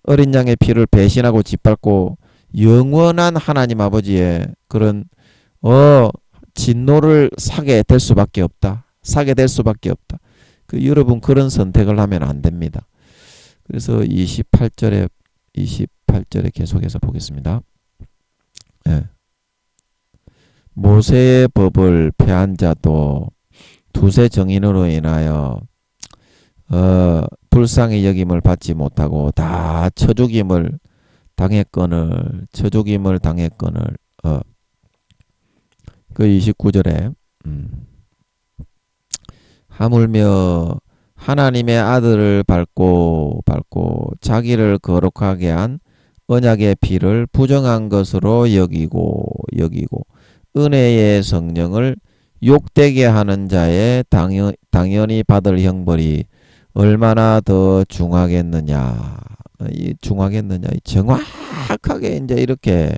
어린 양의 피를 배신하고 짓밟고 영원한 하나님 아버지의 그런 진노를 사게 될 수밖에 없다. 사게 될 수밖에 없다. 여러분 그런 선택을 하면 안 됩니다. 그래서 28절에 계속해서 보겠습니다. 예. 모세의 법을 폐한 자도 두세 정인으로 인하여 불쌍히 여김을 받지 못하고 다 쳐죽임을 당했거늘 그 29절에 하물며 하나님의 아들을 밟고 자기를 거룩하게 한 언약의 피를 부정한 것으로 여기고 은혜의 성령을 욕되게 하는 자의 당연히 받을 형벌이 얼마나 더 중하겠느냐. 정확하게 이제 이렇게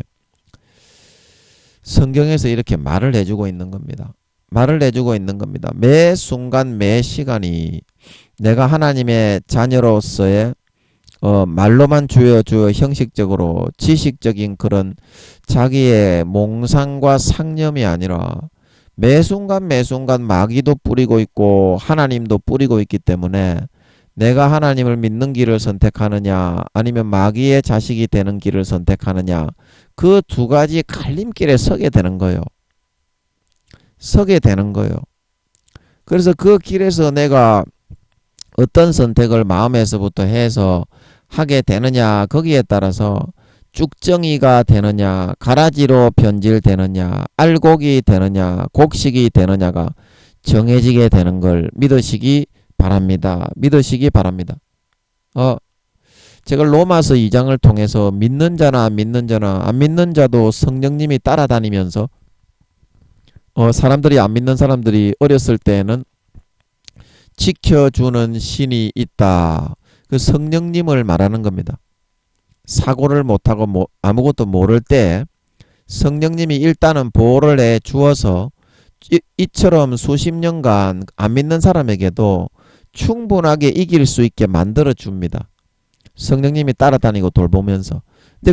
성경에서 이렇게 말을 해주고 있는 겁니다. 매 순간 매 시간이 내가 하나님의 자녀로서의 말로만 주여 형식적으로 지식적인 그런 자기의 몽상과 상념이 아니라 매 순간 마귀도 뿌리고 있고 하나님도 뿌리고 있기 때문에 내가 하나님을 믿는 길을 선택하느냐 아니면 마귀의 자식이 되는 길을 선택하느냐 그 두 가지 갈림길에 서게 되는 거예요. 그래서 그 길에서 내가 어떤 선택을 마음에서부터 해서 하게 되느냐 거기에 따라서 쭉정이가 되느냐 가라지로 변질되느냐 알곡이 되느냐 곡식이 되느냐가 정해지게 되는 걸 믿으시기 바랍니다. 제가 로마서 2장을 통해서 믿는 자나 안 믿는 자도 성령님이 따라다니면서 사람들이 안 믿는 사람들이 어렸을 때에는 지켜주는 신이 있다. 그 성령님을 말하는 겁니다. 사고를 못하고 아무것도 모를 때 성령님이 일단은 보호를 해 주어서 이처럼 수십 년간 안 믿는 사람에게도 충분하게 이길 수 있게 만들어 줍니다. 성령님이 따라다니고 돌보면서. 근데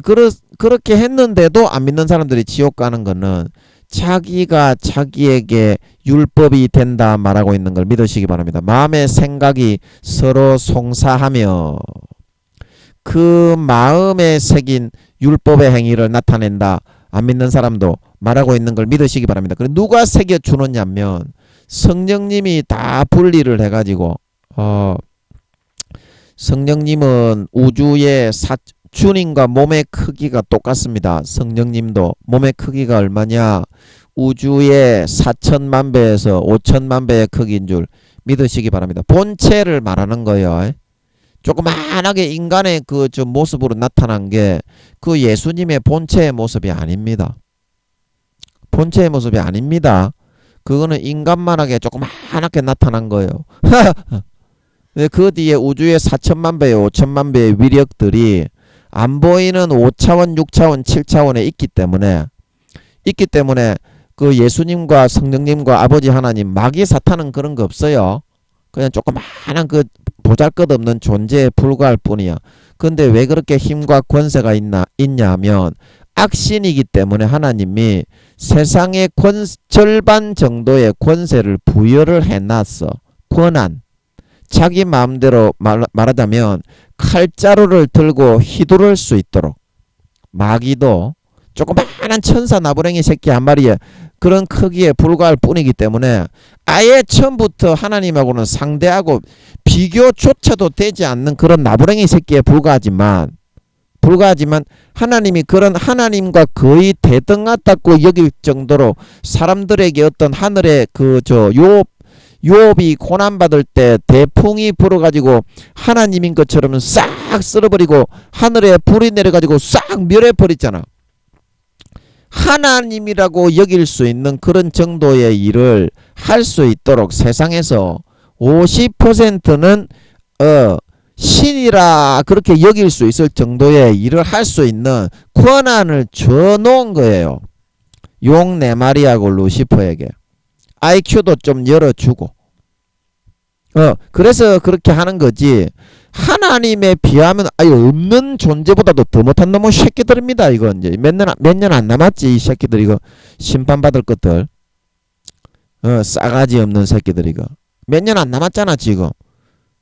그렇게 했는데도 안 믿는 사람들이 지옥 가는 거는 자기가 자기에게 율법이 된다 말하고 있는 걸 믿으시기 바랍니다. 마음의 생각이 서로 송사하며 그 마음에 새긴 율법의 행위를 나타낸다. 안 믿는 사람도 말하고 있는 걸 믿으시기 바랍니다. 그래 누가 새겨 주느냐면 성령님이 다 분리를 해가지고 성령님은 우주의 주님과 몸의 크기가 똑같습니다. 성령님도 몸의 크기가 얼마냐? 우주의 4천만 배에서 5천만 배의 크기인 줄 믿으시기 바랍니다. 본체를 말하는 거예요. 조그만하게 인간의 그 저 모습으로 나타난 게 그 예수님의 본체의 모습이 아닙니다. 본체의 모습이 아닙니다. 그거는 인간만하게 조그만하게 나타난 거예요. 그 뒤에 우주의 4천만 배, 5천만 배의 위력들이 안 보이는 5차원, 6차원, 7차원에 있기 때문에 그 예수님과 성령님과 아버지 하나님, 마귀 사탄은 그런 거 없어요. 그냥 조그만한 그 보잘것없는 존재에 불과할 뿐이야. 근데 왜 그렇게 힘과 권세가 있냐면 악신이기 때문에 하나님이 세상의 절반 정도의 권세를 부여를 해놨어. 권한. 자기 마음대로 말하자면 칼자루를 들고 휘두를 수 있도록. 마귀도 조그마한 천사 나부랭이 새끼 한 마리에 그런 크기에 불과할 뿐이기 때문에 아예 처음부터 하나님하고는 상대하고 비교조차도 되지 않는 그런 나부랭이 새끼에 불과하지만 하나님이 그런 하나님과 거의 대등하다고 여길 정도로 사람들에게 어떤 하늘의 욥이 고난받을 때 대풍이 불어가지고 하나님인 것처럼 싹 쓸어버리고 하늘에 불이 내려가지고 싹 멸해버렸잖아. 하나님이라고 여길 수 있는 그런 정도의 일을 할 수 있도록 세상에서 50%는 신이라 그렇게 여길 수 있을 정도의 일을 할 수 있는 권한을 줘 놓은 거예요. 용 4마리하고 루시퍼에게. IQ도 좀 열어주고. 그래서 그렇게 하는 거지. 하나님에 비하면 아예 없는 존재보다도 더 못한 놈의 새끼들입니다. 이거 이제 몇 년 안 남았지. 이 새끼들 이거 심판받을 것들. 싸가지 없는 새끼들 이거. 몇 년 안 남았잖아 지금.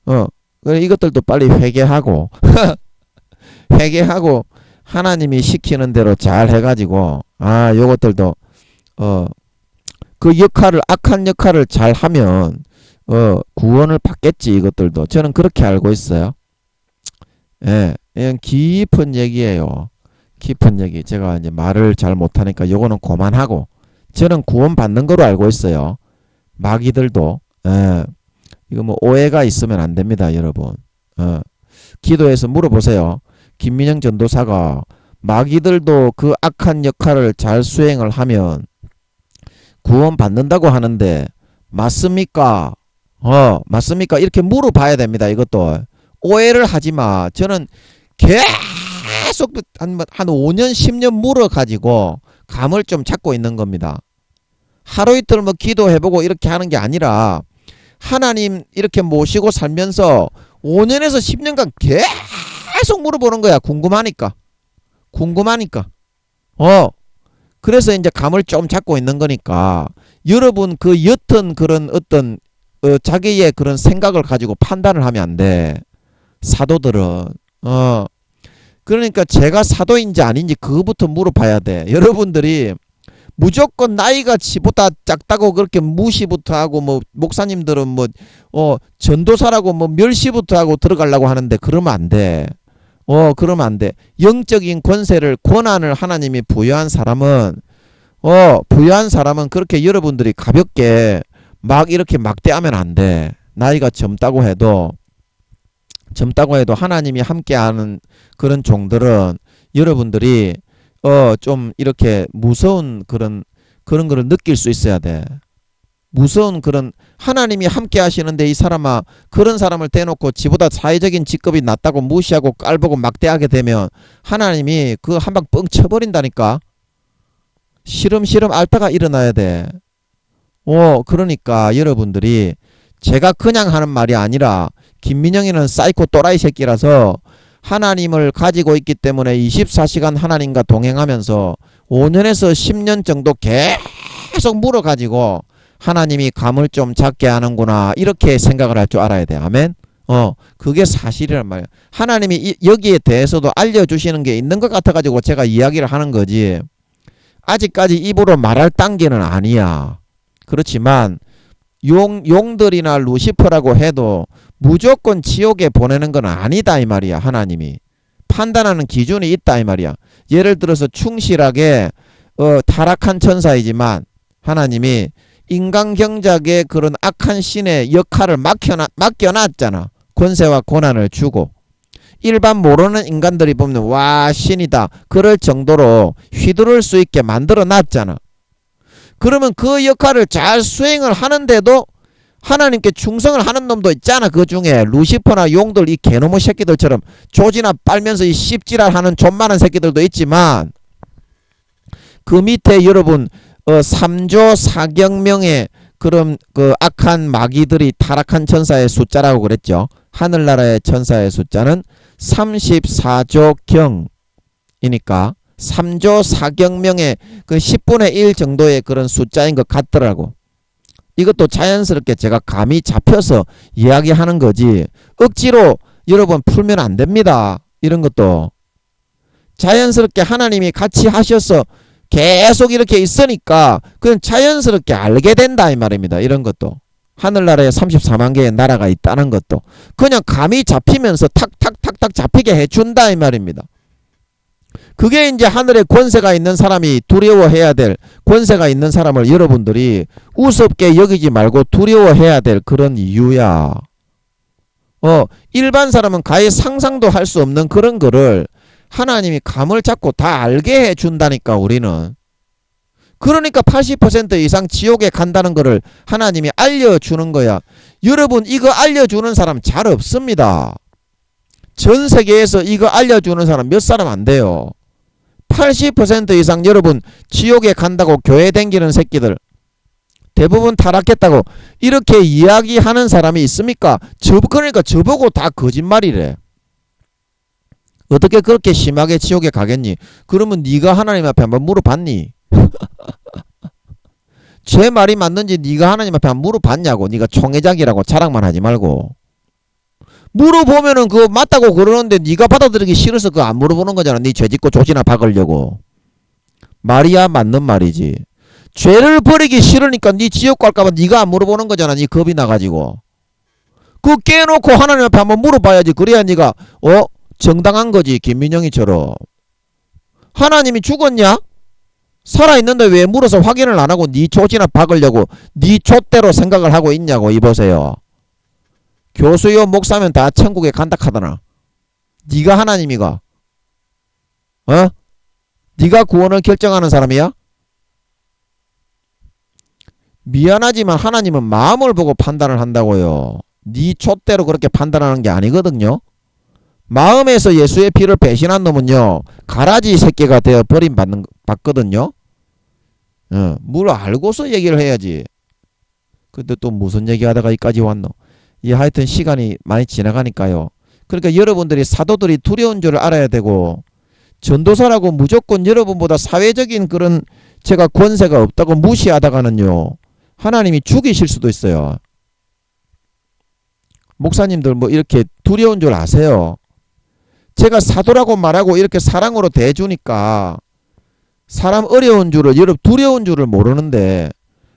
그래 이것들도 빨리 회개하고 회개하고 하나님이 시키는 대로 잘 해가지고 요것들도 그 역할을 악한 역할을 잘 하면 구원을 받겠지. 이것들도 저는 그렇게 알고 있어요. 예, 이건 깊은 얘기예요. 깊은 얘기. 제가 이제 말을 잘 못하니까 요거는 그만하고 저는 구원 받는 거로 알고 있어요. 마귀들도. 예, 이거 뭐 오해가 있으면 안 됩니다, 여러분. 기도해서 물어보세요. 김민영 전도사가 마귀들도 그 악한 역할을 잘 수행을 하면 구원 받는다고 하는데 맞습니까? 맞습니까? 이렇게 물어봐야 됩니다. 이것도 오해를 하지 마. 저는 계속 한 5년 10년 물어가지고 감을 좀 잡고 있는 겁니다. 하루 이틀 뭐 기도해보고 이렇게 하는 게 아니라 하나님 이렇게 모시고 살면서 5년에서 10년간 계속 물어보는 거야. 궁금하니까. 그래서 이제 감을 좀 잡고 있는 거니까 여러분 그 옅은 그런 어떤 자기의 그런 생각을 가지고 판단을 하면 안 돼. 사도들은. 그러니까 제가 사도인지 아닌지 그거부터 물어봐야 돼. 여러분들이 무조건 나이가 지보다 작다고 그렇게 무시부터 하고 뭐 목사님들은 뭐 전도사라고 뭐 멸시부터 하고 들어가려고 하는데 그러면 안 돼. 그러면 안 돼. 영적인 권한을 하나님이 부여한 사람은 그렇게 여러분들이 가볍게 막 이렇게 막대하면 안 돼. 나이가 젊다고 해도 하나님이 함께하는 그런 종들은 여러분들이 좀 이렇게 무서운 그런 거를 느낄 수 있어야 돼. 무서운 그런 하나님이 함께 하시는데 이 사람아 그런 사람을 대놓고 지보다 사회적인 직급이 낮다고 무시하고 깔보고 막대하게 되면 하나님이 그 한 방 뻥 쳐버린다니까. 시름시름 앓다가 일어나야 돼. 그러니까 여러분들이 제가 그냥 하는 말이 아니라 김민영이는 사이코 또라이 새끼라서 하나님을 가지고 있기 때문에 24시간 하나님과 동행하면서 5년에서 10년 정도 계속 물어가지고 하나님이 감을 좀 잡게 하는구나 이렇게 생각을 할 줄 알아야 돼. 아멘. 그게 사실이란 말이야. 하나님이 여기에 대해서도 알려주시는 게 있는 것 같아가지고 제가 이야기를 하는 거지. 아직까지 입으로 말할 단계는 아니야. 그렇지만 용들이나 루시퍼라고 해도 무조건 지옥에 보내는 건 아니다 이 말이야. 하나님이 판단하는 기준이 있다 이 말이야. 예를 들어서 충실하게 타락한 천사이지만 하나님이 인간 경작의 그런 악한 신의 역할을 맡겨놨잖아. 권세와 권한을 주고 일반 모르는 인간들이 보면 와 신이다 그럴 정도로 휘두를 수 있게 만들어 놨잖아. 그러면 그 역할을 잘 수행을 하는데도 하나님께 충성을 하는 놈도 있잖아. 그 중에 루시퍼나 용들 이 개놈의 새끼들처럼 조지나 빨면서 이 씹지랄하는 존만한 새끼들도 있지만 그 밑에 여러분 3조 4경명의 그런 그 악한 마귀들이 타락한 천사의 숫자라고 그랬죠. 하늘나라의 천사의 숫자는 34조 경이니까 3조 4경명의 그 10분의 1 정도의 그런 숫자인 것 같더라고. 이것도 자연스럽게 제가 감이 잡혀서 이야기하는 거지 억지로 여러분 풀면 안 됩니다. 이런 것도 자연스럽게 하나님이 같이 하셔서 계속 이렇게 있으니까 그건 자연스럽게 알게 된다 이 말입니다. 이런 것도 하늘나라에 34만 개의 나라가 있다는 것도 그냥 감이 잡히면서 탁탁탁탁 잡히게 해준다 이 말입니다. 그게 이제 하늘에 권세가 있는 사람이 두려워해야 될 권세가 있는 사람을 여러분들이 우습게 여기지 말고 두려워해야 될 그런 이유야. 일반 사람은 가히 상상도 할 수 없는 그런 거를 하나님이 감을 잡고 다 알게 해준다니까 우리는. 그러니까 80% 이상 지옥에 간다는 거를 하나님이 알려주는 거야. 여러분 이거 알려주는 사람 잘 없습니다. 전 세계에서 이거 알려주는 사람 몇 사람 안 돼요. 80% 이상 여러분 지옥에 간다고 교회 댕기는 새끼들 대부분 타락했다고 이렇게 이야기하는 사람이 있습니까? 그러니까 저보고 다 거짓말이래. 어떻게 그렇게 심하게 지옥에 가겠니? 그러면 네가 하나님 앞에 한번 물어봤니? 제 말이 맞는지 네가 하나님 앞에 한번 물어봤냐고. 네가 총회장이라고 자랑만 하지 말고. 물어보면은 그거 맞다고 그러는데 네가 받아들이기 싫어서 그거 안 물어보는 거잖아. 네 죄짓고 조지나 박으려고. 말이야 맞는 말이지. 죄를 버리기 싫으니까 네 지옥 갈까봐 네가 안 물어보는 거잖아. 네 겁이 나가지고. 그거 깨놓고 하나님 앞에 한번 물어봐야지. 그래야 네가 정당한 거지. 김민영이처럼. 하나님이 죽었냐? 살아있는데 왜 물어서 확인을 안 하고 네 조지나 박으려고 네 좆대로 생각을 하고 있냐고. 이보세요. 교수요 목사면 다 천국에 간다 하더나. 네가 하나님이가 네가 구원을 결정하는 사람이야? 미안하지만 하나님은 마음을 보고 판단을 한다고요. 네 좆대로 그렇게 판단하는 게 아니거든요. 마음에서 예수의 피를 배신한 놈은요 가라지 새끼가 되어 버림받거든요. 뭘 알고서 얘기를 해야지. 근데 또 무슨 얘기하다가 여기까지 왔노. 하여튼 시간이 많이 지나가니까요. 그러니까 여러분들이 사도들이 두려운 줄을 알아야 되고 전도사라고 무조건 여러분보다 사회적인 그런 제가 권세가 없다고 무시하다가는요 하나님이 죽이실 수도 있어요. 목사님들 뭐 이렇게 두려운 줄 아세요? 제가 사도라고 말하고 이렇게 사랑으로 대주니까 사람 어려운 줄을 여러분 두려운 줄을 모르는데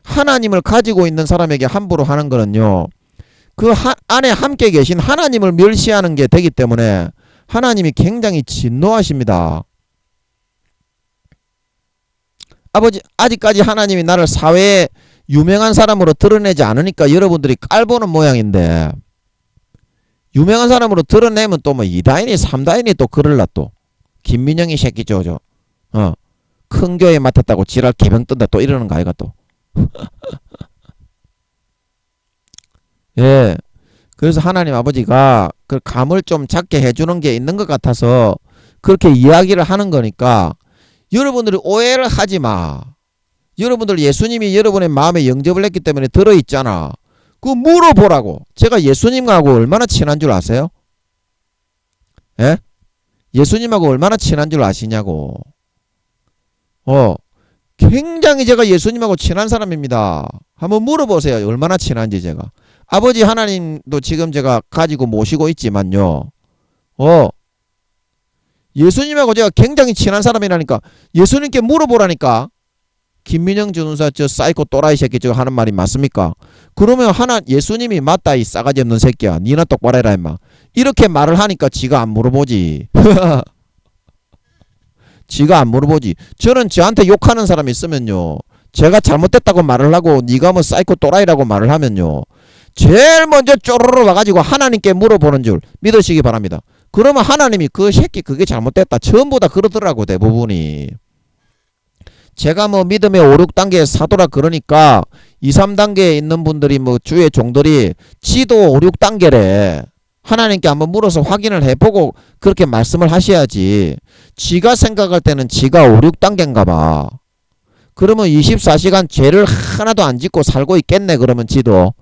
하나님을 가지고 있는 사람에게 함부로 하는 거는요 그 안에 함께 계신 하나님을 멸시하는 게 되기 때문에 하나님이 굉장히 진노하십니다. 아버지 아직까지 하나님이 나를 사회에 유명한 사람으로 드러내지 않으니까 여러분들이 깔보는 모양인데 유명한 사람으로 드러내면 또 뭐 2다인이 3다인이 또 그럴라 또 김민영이 새끼죠 저. 큰 교회 맡았다고 지랄 개병 뜬다 또 이러는 거 아이가 또. 예. 그래서 하나님 아버지가 그 감을 좀 잡게 해주는 게 있는 것 같아서 그렇게 이야기를 하는 거니까 여러분들이 오해를 하지 마. 여러분들 예수님이 여러분의 마음에 영접을 했기 때문에 들어있잖아. 그거 물어보라고. 제가 예수님하고 얼마나 친한 줄 아세요? 예? 예수님하고 얼마나 친한 줄 아시냐고. 굉장히 제가 예수님하고 친한 사람입니다. 한번 물어보세요. 얼마나 친한지 제가. 아버지 하나님도 지금 제가 가지고 모시고 있지만요. 예수님하고 제가 굉장히 친한 사람이라니까 예수님께 물어보라니까. 김민영 전우사 저 사이코 또라이 새끼 저거 하는 말이 맞습니까? 그러면 예수님이 맞다 이 싸가지 없는 새끼야. 니나 똑바로 해라 임마. 이렇게 말을 하니까 지가 안 물어보지. 지가 안 물어보지. 저는 저한테 욕하는 사람이 있으면요. 제가 잘못됐다고 말을 하고 니가 뭐 사이코 또라이라고 말을 하면요. 제일 먼저 쪼르르 와가지고 하나님께 물어보는 줄 믿으시기 바랍니다. 그러면 하나님이 그 새끼 그게 잘못됐다. 전부 다 그러더라고 대부분이. 제가 뭐 믿음의 5, 6단계 사도라 그러니까 2, 3단계에 있는 분들이 뭐 주의 종들이 지도 5, 6단계래. 하나님께 한번 물어서 확인을 해보고 그렇게 말씀을 하셔야지. 지가 생각할 때는 지가 5, 6단계인가 봐. 그러면 24시간 죄를 하나도 안 짓고 살고 있겠네 그러면 지도.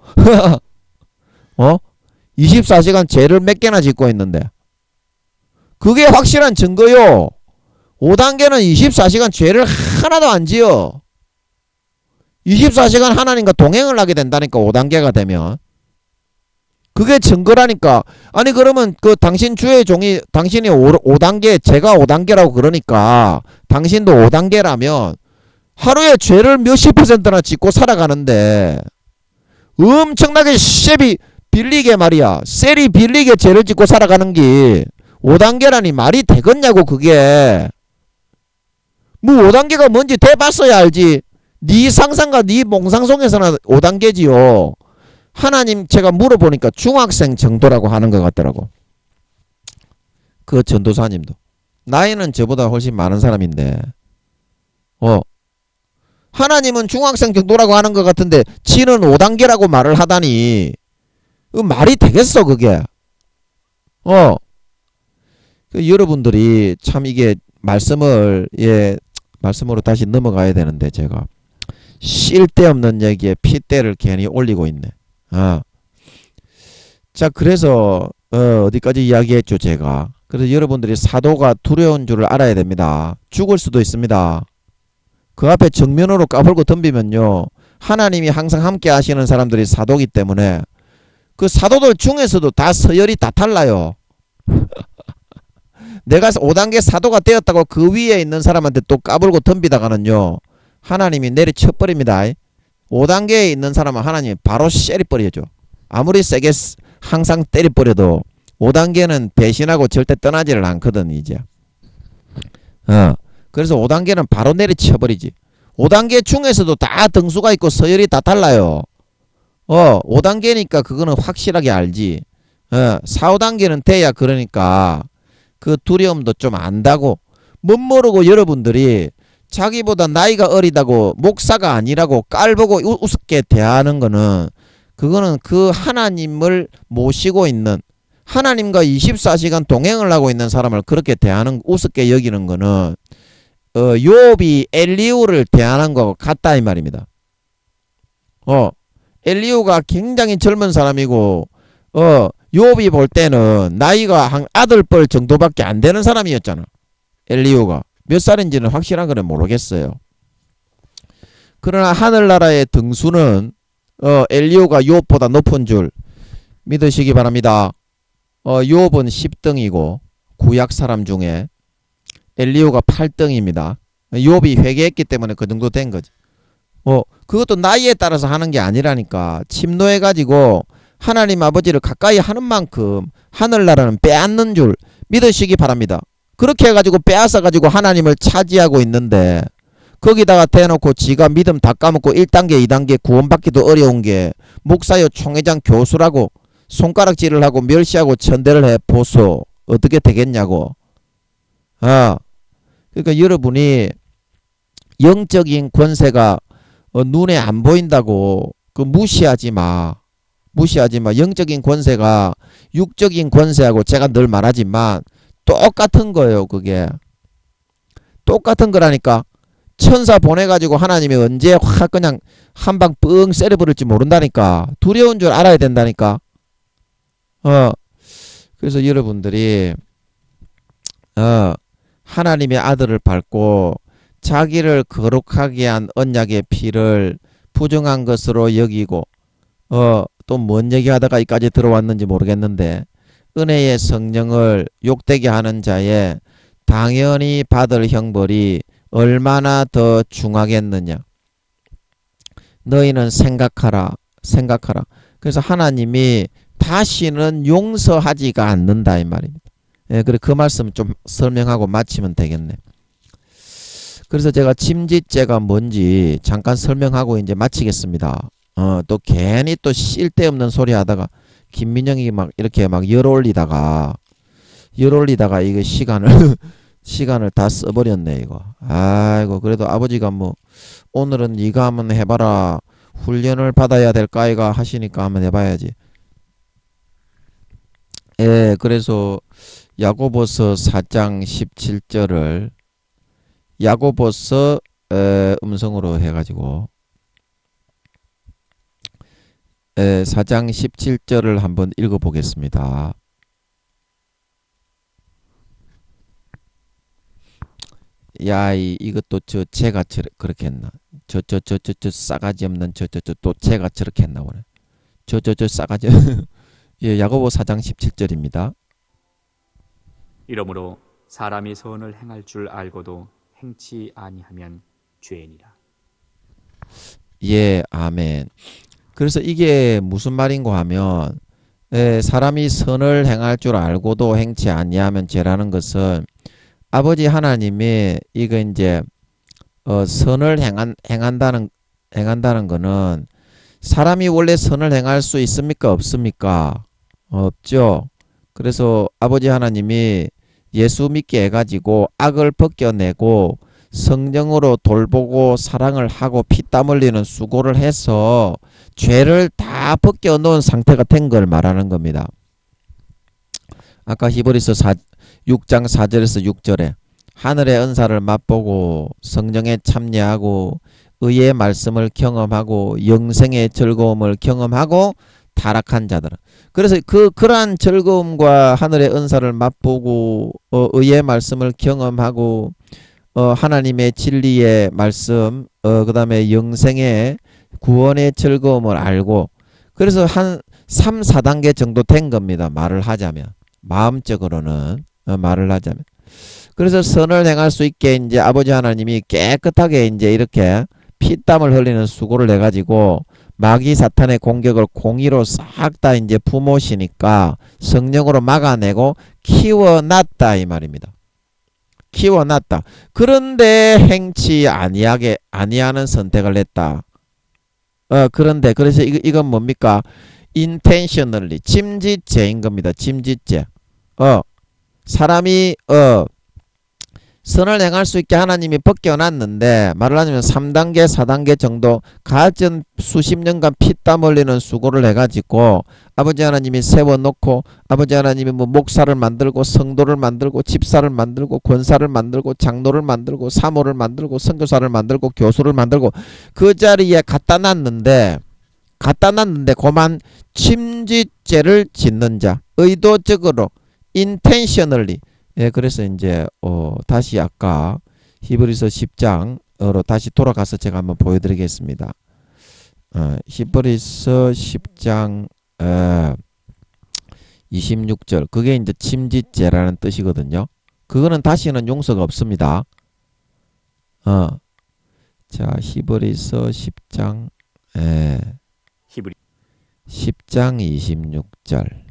24시간 죄를 몇 개나 짓고 있는데. 그게 확실한 증거요. 5단계는 24시간 죄를 하나도 안 지어. 24시간 하나님과 동행을 하게 된다니까 5단계가 되면. 그게 증거라니까. 아니 그러면 그 당신 주의 종이 당신이 5단계 제가 5단계라고 그러니까 당신도 5단계라면 하루에 죄를 몇십 %나 짓고 살아가는데 엄청나게 쉐비 빌리게 말이야. 셀이 빌리게 죄를 짓고 살아가는 게 5단계라니 말이 되겠냐고 그게. 뭐 5단계가 뭔지 대봤어야 알지. 네 상상과 네 몽상속에서는 5단계지요. 하나님 제가 물어보니까 중학생 정도라고 하는 것 같더라고. 그 전도사님도. 나이는 저보다 훨씬 많은 사람인데 하나님은 중학생 정도라고 하는 것 같은데 지는 5단계라고 말을 하다니 말이 되겠어 그게. 여러분들이 참 이게 말씀으로 다시 넘어가야 되는데 제가 쓸데없는 얘기에 핏대를 괜히 올리고 있네. 자 그래서 어디까지 이야기했죠 제가. 그래서 여러분들이 사도가 두려운 줄을 알아야 됩니다. 죽을 수도 있습니다. 그 앞에 정면으로 까불고 덤비면요 하나님이 항상 함께 하시는 사람들이 사도기 때문에 그 사도들 중에서도 다 서열이 다 달라요. 내가 5단계 사도가 되었다고 그 위에 있는 사람한테 또 까불고 덤비다가는요 하나님이 내리쳐버립니다. 5단계에 있는 사람은 하나님이 바로 쎄리버려줘. 아무리 세게 항상 때려버려도 5단계는 배신하고 절대 떠나지를 않거든 이제. 그래서 5단계는 바로 내리쳐버리지. 5단계 중에서도 다 등수가 있고 서열이 다 달라요. 5단계니까 그거는 확실하게 알지. 4, 5단계는 돼야 그러니까 그 두려움도 좀 안다고. 못 모르고 여러분들이 자기보다 나이가 어리다고 목사가 아니라고 깔보고 우습게 대하는 거는 그거는 그 하나님을 모시고 있는 하나님과 24시간 동행을 하고 있는 사람을 그렇게 대하는 우습게 여기는 거는 욥이 엘리우를 대하는 거하고 같다 이 말입니다. 엘리우가 굉장히 젊은 사람이고 욥이 볼 때는 나이가 한 아들뻘 정도밖에 안 되는 사람이었잖아. 엘리우가 몇 살인지는 확실한 건 모르겠어요. 그러나 하늘나라의 등수는 엘리우가 욥보다 높은 줄 믿으시기 바랍니다. 욥은 10등이고 구약 사람 중에 엘리우가 8등입니다. 욥이 회개했기 때문에 그 정도 된 거지. 그것도 나이에 따라서 하는 게 아니라니까. 침노해가지고 하나님 아버지를 가까이 하는 만큼 하늘나라는 빼앗는 줄 믿으시기 바랍니다. 그렇게 해가지고 빼앗아가지고 하나님을 차지하고 있는데 거기다가 대놓고 지가 믿음 다 까먹고 1단계 2단계 구원받기도 어려운 게 목사요 총회장 교수라고 손가락질을 하고 멸시하고 천대를 해 보소. 어떻게 되겠냐고. 그러니까 여러분이 영적인 권세가 눈에 안 보인다고 그 무시하지 마. 무시하지 마. 영적인 권세가 육적인 권세하고 제가 늘 말하지만 똑같은 거예요. 그게 똑같은 거라니까. 천사 보내가지고 하나님이 언제 확 그냥 한방 뻥 쎄려버릴지 모른다니까. 두려운 줄 알아야 된다니까. 그래서 여러분들이 하나님의 아들을 밟고 자기를 거룩하게 한 언약의 피를 부정한 것으로 여기고 또 뭔 얘기하다가 이까지 들어왔는지 모르겠는데 은혜의 성령을 욕되게 하는 자에 당연히 받을 형벌이 얼마나 더 중하겠느냐. 너희는 생각하라. 그래서 하나님이 다시는 용서하지가 않는다 이 말입니다. 예, 그래 그 말씀 좀 설명하고 마치면 되겠네. 그래서 제가 침짓죄가 뭔지 잠깐 설명하고 이제 마치겠습니다. 또 괜히 또 쓸데없는 소리 하다가 김민영이 막 이렇게 막 열 올리다가 이거 시간을 다 써버렸네 이거. 아이고 그래도 아버지가 뭐 오늘은 네가 한번 해봐라. 훈련을 받아야 될까 아이가 하시니까 한번 해봐야지. 예, 그래서 야고보서 4장 17절을 야고보서 음성으로 해가지고 4장 17절을 한번 읽어보겠습니다. 야, 이것도 쟤가 그렇게 했나? 저 싸가지 없는 또 쟤가 저렇게 했나 보네. 싸가지. 예, 야고보 4장 17절입니다. 이러므로 사람이 선을 행할 줄 알고도 행치 아니하면 죄니라. 예, 아멘. 그래서 이게 무슨 말인고 하면 사람이 선을 행할 줄 알고도 행치 아니하면 죄라는 것은 아버지 하나님이 이거 이제 선을 행한다는 거는 사람이 원래 선을 행할 수 있습니까? 없습니까? 없죠. 그래서 아버지 하나님이 예수 믿게 해가지고 악을 벗겨내고 성령으로 돌보고 사랑을 하고 피땀 흘리는 수고를 해서 죄를 다 벗겨놓은 상태가 된 걸 말하는 겁니다. 아까 히브리서 6장 4절에서 6절에 하늘의 은사를 맛보고 성령에 참여하고 의의 말씀을 경험하고 영생의 즐거움을 경험하고 타락한 자들은 그래서 그러한 즐거움과 하늘의 은사를 맛보고 의의 말씀을 경험하고 하나님의 진리의 말씀 그 다음에 영생의 구원의 즐거움을 알고 그래서 한 3, 4단계 정도 된 겁니다. 말을 하자면 마음적으로는 말을 하자면 그래서 선을 행할 수 있게 이제 아버지 하나님이 깨끗하게 이제 이렇게 피땀을 흘리는 수고를 해가지고 마귀 사탄의 공격을 공의로 싹 다 이제 부모시니까 성령으로 막아내고 키워놨다 이 말입니다. 키워놨다. 그런데 행치 아니하는 선택을 했다. 그런데 그래서 이건 뭡니까? intentionally 침짓죄인 겁니다. 침짓죄. 사람이 선을 행할 수 있게 하나님이 벗겨놨는데 말을 하자면 3단계 4단계 정도 가진 수십 년간 피땀 흘리는 수고를 해가지고 아버지 하나님이 세워놓고 아버지 하나님이 뭐 목사를 만들고 성도를 만들고 집사를 만들고 권사를 만들고 장로를 만들고 사모를 만들고 선교사를 만들고 교수를 만들고 그 자리에 갖다 놨는데 그만 침짓죄를 짓는 자 의도적으로 intentionally 예, 그래서 이제 다시 아까 히브리서 10장으로 다시 돌아가서 제가 한번 보여드리겠습니다. 히브리서 10장 26절 그게 이제 침짓죄라는 뜻이거든요. 그거는 다시는 용서가 없습니다. 자 히브리서 10장 10장 26절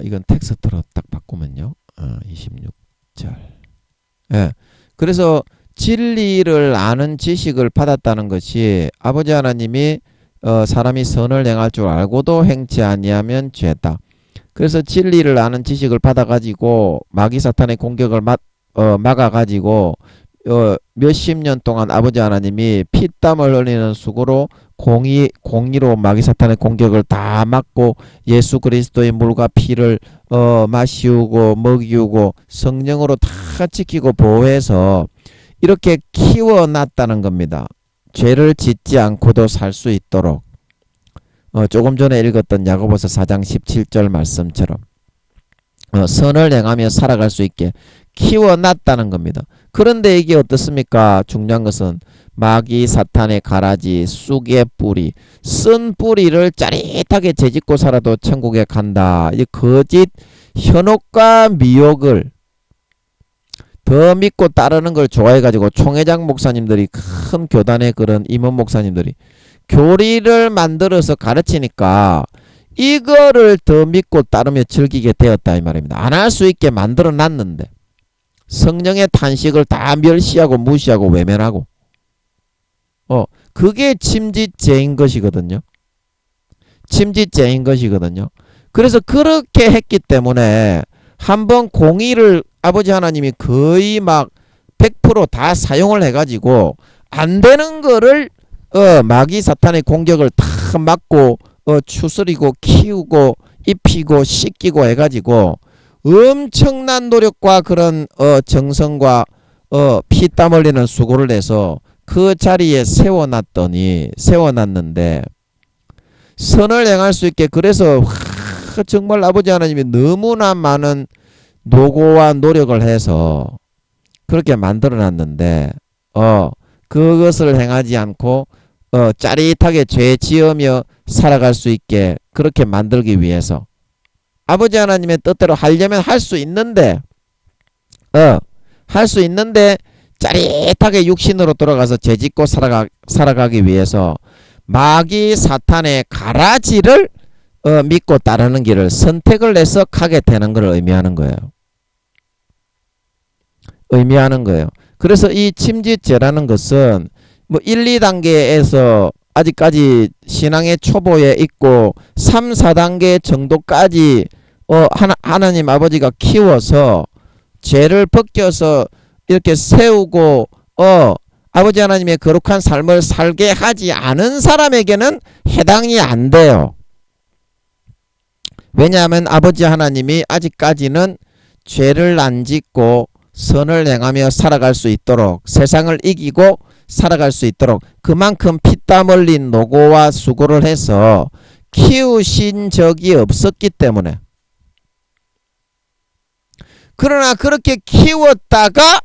이건 텍스트로 딱 바꾸면요. 26절. 예. 그래서 진리를 아는 지식을 받았다는 것이 아버지 하나님이 사람이 선을 행할 줄 알고도 행치 아니하면 죄다. 그래서 진리를 아는 지식을 받아가지고 마귀 사탄의 공격을 막아가지고 몇십 년 동안 아버지 하나님이 피땀을 흘리는 수고로 공의로 마귀 사탄의 공격을 다 막고 예수 그리스도의 물과 피를 마시우고 먹이우고 성령으로 다 지키고 보호해서 이렇게 키워놨다는 겁니다. 죄를 짓지 않고도 살 수 있도록 조금 전에 읽었던 야고보서 4장 17절 말씀처럼 선을 행하며 살아갈 수 있게 키워놨다는 겁니다. 그런데 이게 어떻습니까? 중요한 것은 마귀 사탄의 가라지, 쑥의 뿌리, 쓴 뿌리를 짜릿하게 재짓고 살아도 천국에 간다. 이 거짓 현혹과 미혹을 더 믿고 따르는 걸 좋아해가지고 총회장 목사님들이, 큰 교단의 그런 임원 목사님들이 교리를 만들어서 가르치니까 이거를 더 믿고 따르며 즐기게 되었다 이 말입니다. 안 할 수 있게 만들어 놨는데 성령의 탄식을 다 멸시하고 무시하고 외면하고, 그게 침짓죄인 것이거든요. 침짓죄인 것이거든요. 그래서 그렇게 했기 때문에 한번 공의를 아버지 하나님이 거의 막 100% 사용을 해가지고 안 되는 거를 마귀 사탄의 공격을 다 막고 추스리고 키우고 입히고 씻기고 해가지고 엄청난 노력과 그런 정성과 피땀 흘리는 수고를 해서 그 자리에 세워놨는데 선을 행할 수 있게, 그래서 정말 아버지 하나님이 너무나 많은 노고와 노력을 해서 그렇게 만들어놨는데 그것을 행하지 않고 짜릿하게 죄 지으며 살아갈 수 있게 그렇게 만들기 위해서 아버지 하나님의 뜻대로 하려면 할 수 있는데 짜릿하게 육신으로 돌아가서 죄짓고 살아가기 위해서 마귀 사탄의 가라지를 믿고 따르는 길을 선택을 해서 가게 되는 걸 의미하는 거예요. 그래서 이 침짓죄라는 것은 뭐 1, 2단계에서 아직까지 신앙의 초보에 있고 3, 4단계 정도까지 하나님 아버지가 키워서 죄를 벗겨서 이렇게 세우고 아버지 하나님의 거룩한 삶을 살게 하지 않은 사람에게는 해당이 안 돼요. 왜냐하면 아버지 하나님이 아직까지는 죄를 안 짓고 선을 행하며 살아갈 수 있도록, 세상을 이기고 살아갈 수 있도록 그만큼 피땀 흘린 노고와 수고를 해서 키우신 적이 없었기 때문에, 그러나 그렇게 키웠다가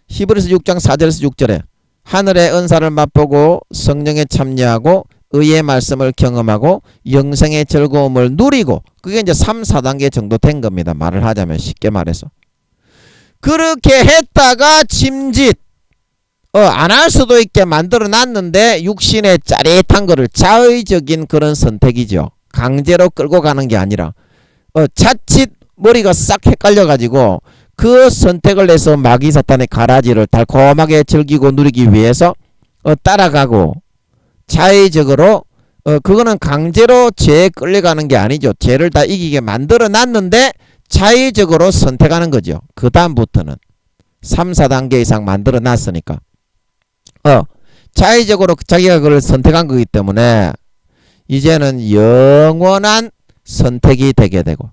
히브리서 6장 4절에서 6절에 하늘의 은사를 맛보고 성령에 참여하고 의의 말씀을 경험하고 영생의 즐거움을 누리고, 그게 이제 3, 4단계 정도 된 겁니다. 말을 하자면, 쉽게 말해서. 그렇게 했다가 침짓 안 할 수도 있게 만들어 놨는데 육신의 짜릿한 거를, 자의적인 그런 선택이죠. 강제로 끌고 가는 게 아니라 자칫 머리가 싹 헷갈려 가지고 그 선택을 해서 마귀 사탄의 가라지를 달콤하게 즐기고 누리기 위해서 따라가고, 자의적으로 그거는 강제로 죄에 끌려가는 게 아니죠. 죄를 다 이기게 만들어 놨는데 자의적으로 선택하는 거죠. 그 다음부터는 3, 4단계 이상 만들어 놨으니까 자의적으로 자기가 그걸 선택한 거기 때문에 이제는 영원한 선택이 되게 되고,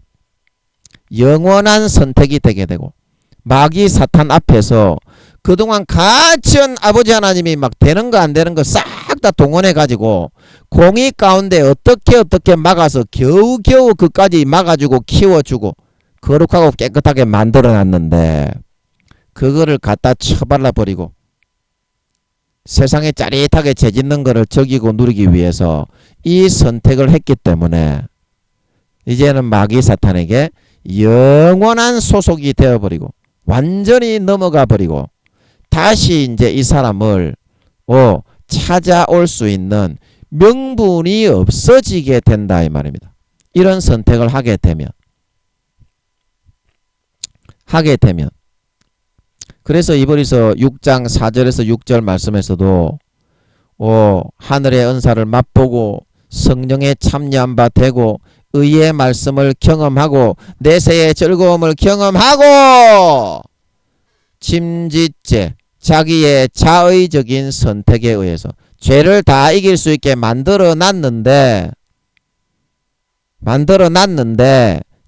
마귀 사탄 앞에서 그동안 같이온 아버지 하나님이 막 되는 거 안 되는 거 싹 다 동원해 가지고 공의 가운데 어떻게 막아서 겨우겨우 그까지 막아주고 키워주고 거룩하고 깨끗하게 만들어 놨는데 그거를 갖다 쳐발라 버리고 세상에 짜릿하게 재짓는 거를 즐기고 누리기 위해서 이 선택을 했기 때문에 이제는 마귀 사탄에게 영원한 소속이 되어버리고 완전히 넘어가 버리고 다시 이제 이 사람을 찾아올 수 있는 명분이 없어지게 된다 이 말입니다. 이런 선택을 하게 되면 그래서 히브리서 6장 4절에서 6절 말씀에서도 하늘의 은사를 맛보고 성령에 참여한 바 되고 의의 말씀을 경험하고 내세의 즐거움을 경험하고 침짓죄, 자기의 자의적인 선택에 의해서 죄를 다 이길 수 있게 만들어 놨는데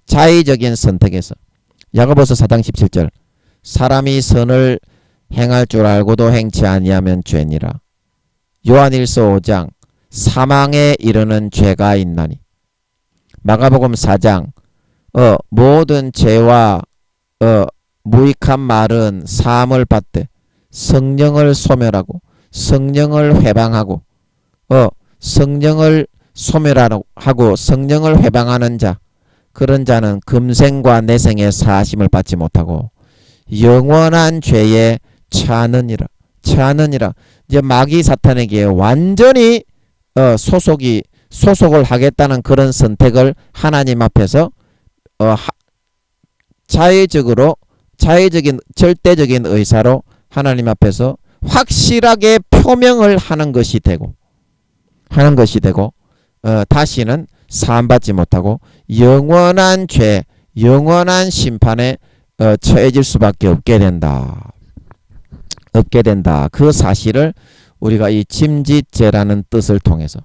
자의적인 선택에서, 야고보서 4장 17절 사람이 선을 행할 줄 알고도 행치 아니하면 죄니라. 요한일서 5장 사망에 이르는 죄가 있나니. 마가복음 4장 모든 죄와 무익한 말은 사함을 받되 성령을 소멸하고 성령을 회방하고 성령을 소멸하고 성령을 회방하는 자, 그런 자는 금생과 내생의 사하심을 받지 못하고 영원한 죄에 처하느니라. 이제 마귀 사탄에게 완전히 소속을 하겠다는 그런 선택을 하나님 앞에서 자의적인 절대적인 의사로 하나님 앞에서 확실하게 표명을 하는 것이 되고 다시는 사함받지 못하고 영원한 죄, 영원한 심판에 처해질 수밖에 없게 된다. 그 사실을 우리가 이 침짓죄라는 뜻을 통해서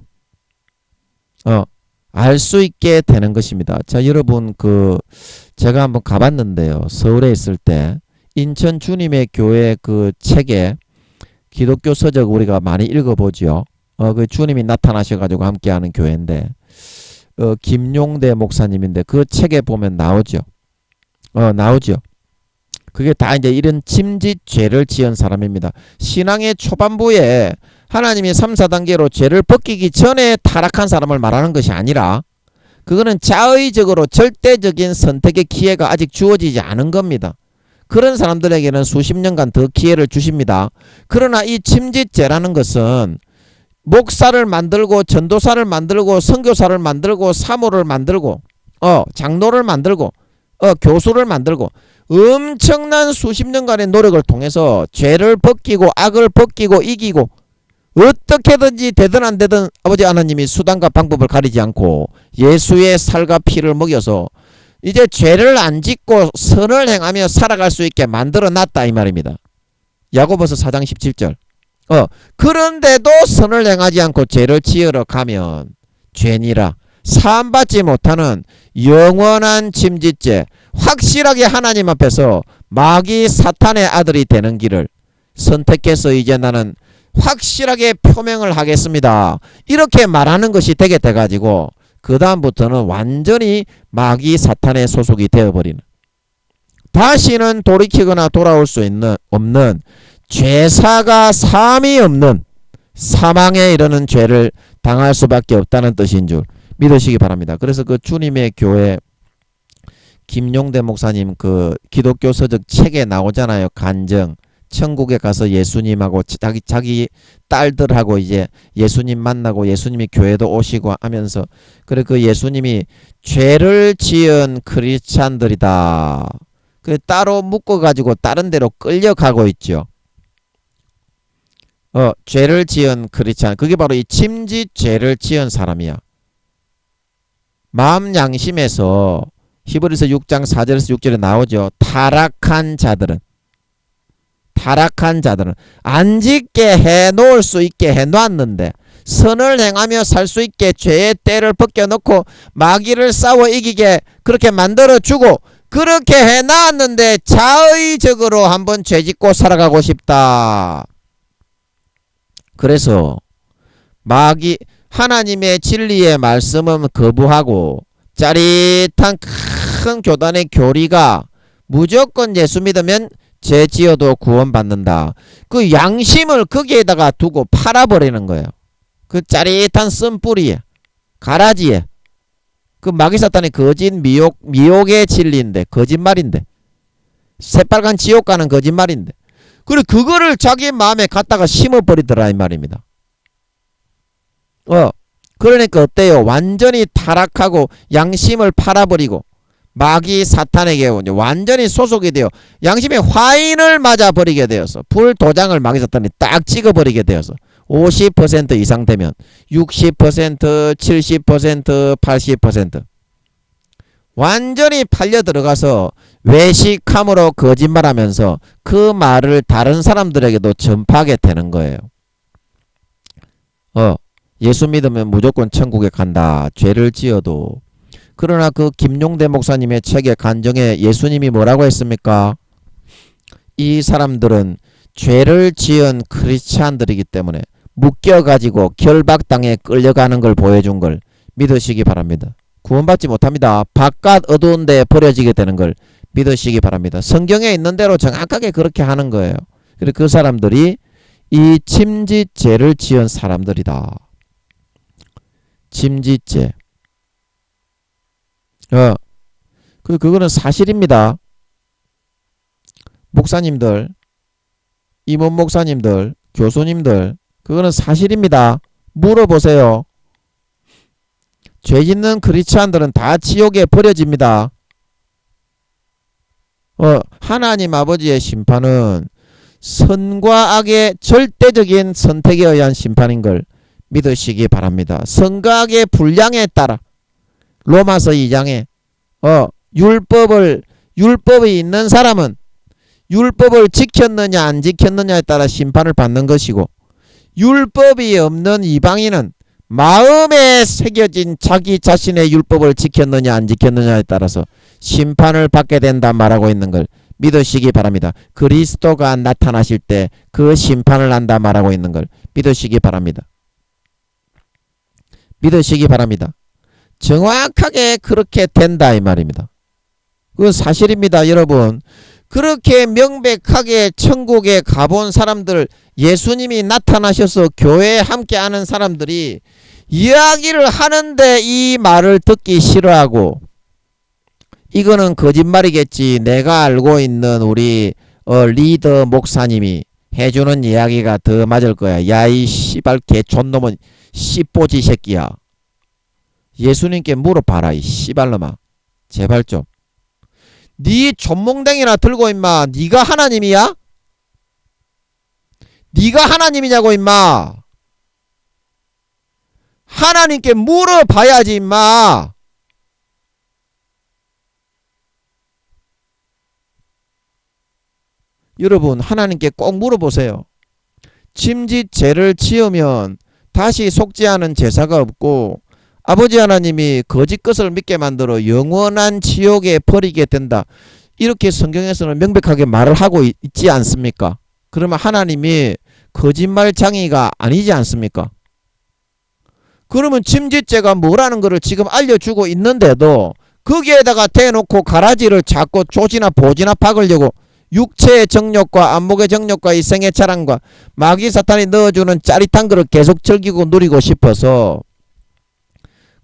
알 수 있게 되는 것입니다. 자, 여러분, 제가 한번 가봤는데요. 서울에 있을 때 인천 주님의 교회 그 책에 기독교 서적 우리가 많이 읽어보죠. 그 주님이 나타나셔가지고 함께하는 교회인데, 김용대 목사님인데 그 책에 보면 나오죠. 그게 다 이제 이런 침짓죄를 지은 사람입니다. 신앙의 초반부에 하나님이 3, 4단계로 죄를 벗기기 전에 타락한 사람을 말하는 것이 아니라 그거는 자의적으로 절대적인 선택의 기회가 아직 주어지지 않은 겁니다. 그런 사람들에게는 수십 년간 더 기회를 주십니다. 그러나 이 침짓죄라는 것은 목사를 만들고 전도사를 만들고 선교사를 만들고 사모를 만들고 장로를 만들고 교수를 만들고 엄청난 수십 년간의 노력을 통해서 죄를 벗기고 악을 벗기고 이기고 어떻게든지 되든 안 되든 아버지 하나님이 수단과 방법을 가리지 않고 예수의 살과 피를 먹여서 이제 죄를 안 짓고 선을 행하며 살아갈 수 있게 만들어 놨다 이 말입니다. 야고보서 4장 17절. 그런데도 선을 행하지 않고 죄를 지으러 가면 죄니라. 사함받지 못하는 영원한 침짓죄, 확실하게 하나님 앞에서 마귀 사탄의 아들이 되는 길을 선택해서 이제 나는 확실하게 표명을 하겠습니다. 이렇게 말하는 것이 되게 돼가지고 그 다음부터는 완전히 마귀 사탄의 소속이 되어버리는, 다시는 돌이키거나 돌아올 수 없는 죄사가 사함이 없는 사망에 이르는 죄를 당할 수밖에 없다는 뜻인 줄 믿으시기 바랍니다. 그래서 그 주님의 교회 김용대 목사님 그 기독교 서적 책에 나오잖아요. 간증. 천국에 가서 예수님하고 자기 딸들하고 이제 예수님 만나고 예수님이 교회도 오시고 하면서, 그래 그 예수님이 죄를 지은 크리스찬들이다. 그래 따로 묶어가지고 다른 데로 끌려가고 있죠. 죄를 지은 크리스찬, 그게 바로 이 침짓 죄를 지은 사람이야. 마음 양심에서 히브리서 6장 4절에서 6절에 나오죠. 타락한 자들은 안 짓게 해놓을 수 있게 해놨는데 선을 행하며 살 수 있게 죄의 때를 벗겨놓고 마귀를 싸워 이기게 그렇게 만들어주고 그렇게 해놨는데 자의적으로 한번 죄짓고 살아가고 싶다. 그래서 마귀 하나님의 진리의 말씀은 거부하고 짜릿한 큰 교단의 교리가 무조건 예수 믿으면 죄 지어도 구원받는다. 그 양심을 거기에다가 두고 팔아버리는 거예요. 그 짜릿한 쓴뿌리에 가라지에 그 마귀사탄의 거짓 미혹의 진리인데 거짓말인데 새빨간 지옥 가는 거짓말인데 그래 그거를 자기 마음에 갖다가 심어버리더라 이 말입니다. 그러니까 어때요? 완전히 타락하고 양심을 팔아버리고 마귀 사탄에게 완전히 소속이 되어 양심의 화인을 맞아버리게 되어서 불도장을 마귀 사탄이 딱 찍어버리게 되어서 50% 이상 되면 60%, 70%, 80% 완전히 팔려 들어가서 외식함으로 거짓말하면서 그 말을 다른 사람들에게도 전파하게 되는 거예요. 예수 믿으면 무조건 천국에 간다. 죄를 지어도. 그러나 그 김용대 목사님의 책의 간증에 예수님이 뭐라고 했습니까? 이 사람들은 죄를 지은 크리스찬들이기 때문에 묶여가지고 결박당에 끌려가는 걸 보여준 걸 믿으시기 바랍니다. 구원받지 못합니다. 바깥 어두운 데 버려지게 되는 걸 믿으시기 바랍니다. 성경에 있는 대로 정확하게 그렇게 하는 거예요. 그래서 그 사람들이 이 침짓죄를 지은 사람들이다. 침짓죄. 그거는 사실입니다. 목사님들, 임원 목사님들, 교수님들, 그거는 사실입니다. 물어보세요. 죄 짓는 크리스찬들은 다 지옥에 버려집니다. 하나님 아버지의 심판은 선과 악의 절대적인 선택에 의한 심판인 걸 믿으시기 바랍니다. 선과 악의 분량에 따라 로마서 2장에 율법이 있는 사람은 율법을 지켰느냐 안 지켰느냐에 따라 심판을 받는 것이고, 율법이 없는 이방인은 마음에 새겨진 자기 자신의 율법을 지켰느냐 안 지켰느냐에 따라서 심판을 받게 된다 말하고 있는 걸 믿으시기 바랍니다. 그리스도가 나타나실 때 그 심판을 한다 말하고 있는 걸 믿으시기 바랍니다. 믿으시기 바랍니다. 정확하게 그렇게 된다 이 말입니다. 그건 사실입니다, 여러분. 그렇게 명백하게 천국에 가본 사람들, 예수님이 나타나셔서 교회에 함께하는 사람들이 이야기를 하는데 이 말을 듣기 싫어하고, 이거는 거짓말이겠지, 내가 알고 있는 우리 리더 목사님이 해주는 이야기가 더 맞을 거야, 야 이 씨발 개촌놈은 씨뽀지 새끼야, 예수님께 물어봐라 이 씨발놈아, 제발 좀. 네 촌몽댕이나 들고 임마, 네가 하나님이야? 네가 하나님이냐고 임마. 하나님께 물어봐야지 임마. 여러분, 하나님께 꼭 물어보세요. 침짓죄를 지으면 다시 속지 않은 제사가 없고, 아버지 하나님이 거짓 것을 믿게 만들어 영원한 지옥에 버리게 된다, 이렇게 성경에서는 명백하게 말을 하고 있지 않습니까? 그러면 하나님이 거짓말장이가 아니지 않습니까? 그러면 침짓죄가 뭐라는 것을 지금 알려주고 있는데도 거기에다가 대놓고 가라지를 자꾸 조지나 보지나 박으려고 육체의 정욕과 안목의 정욕과 이 생의 자랑과 마귀 사탄이 넣어주는 짜릿한 것을 계속 즐기고 누리고 싶어서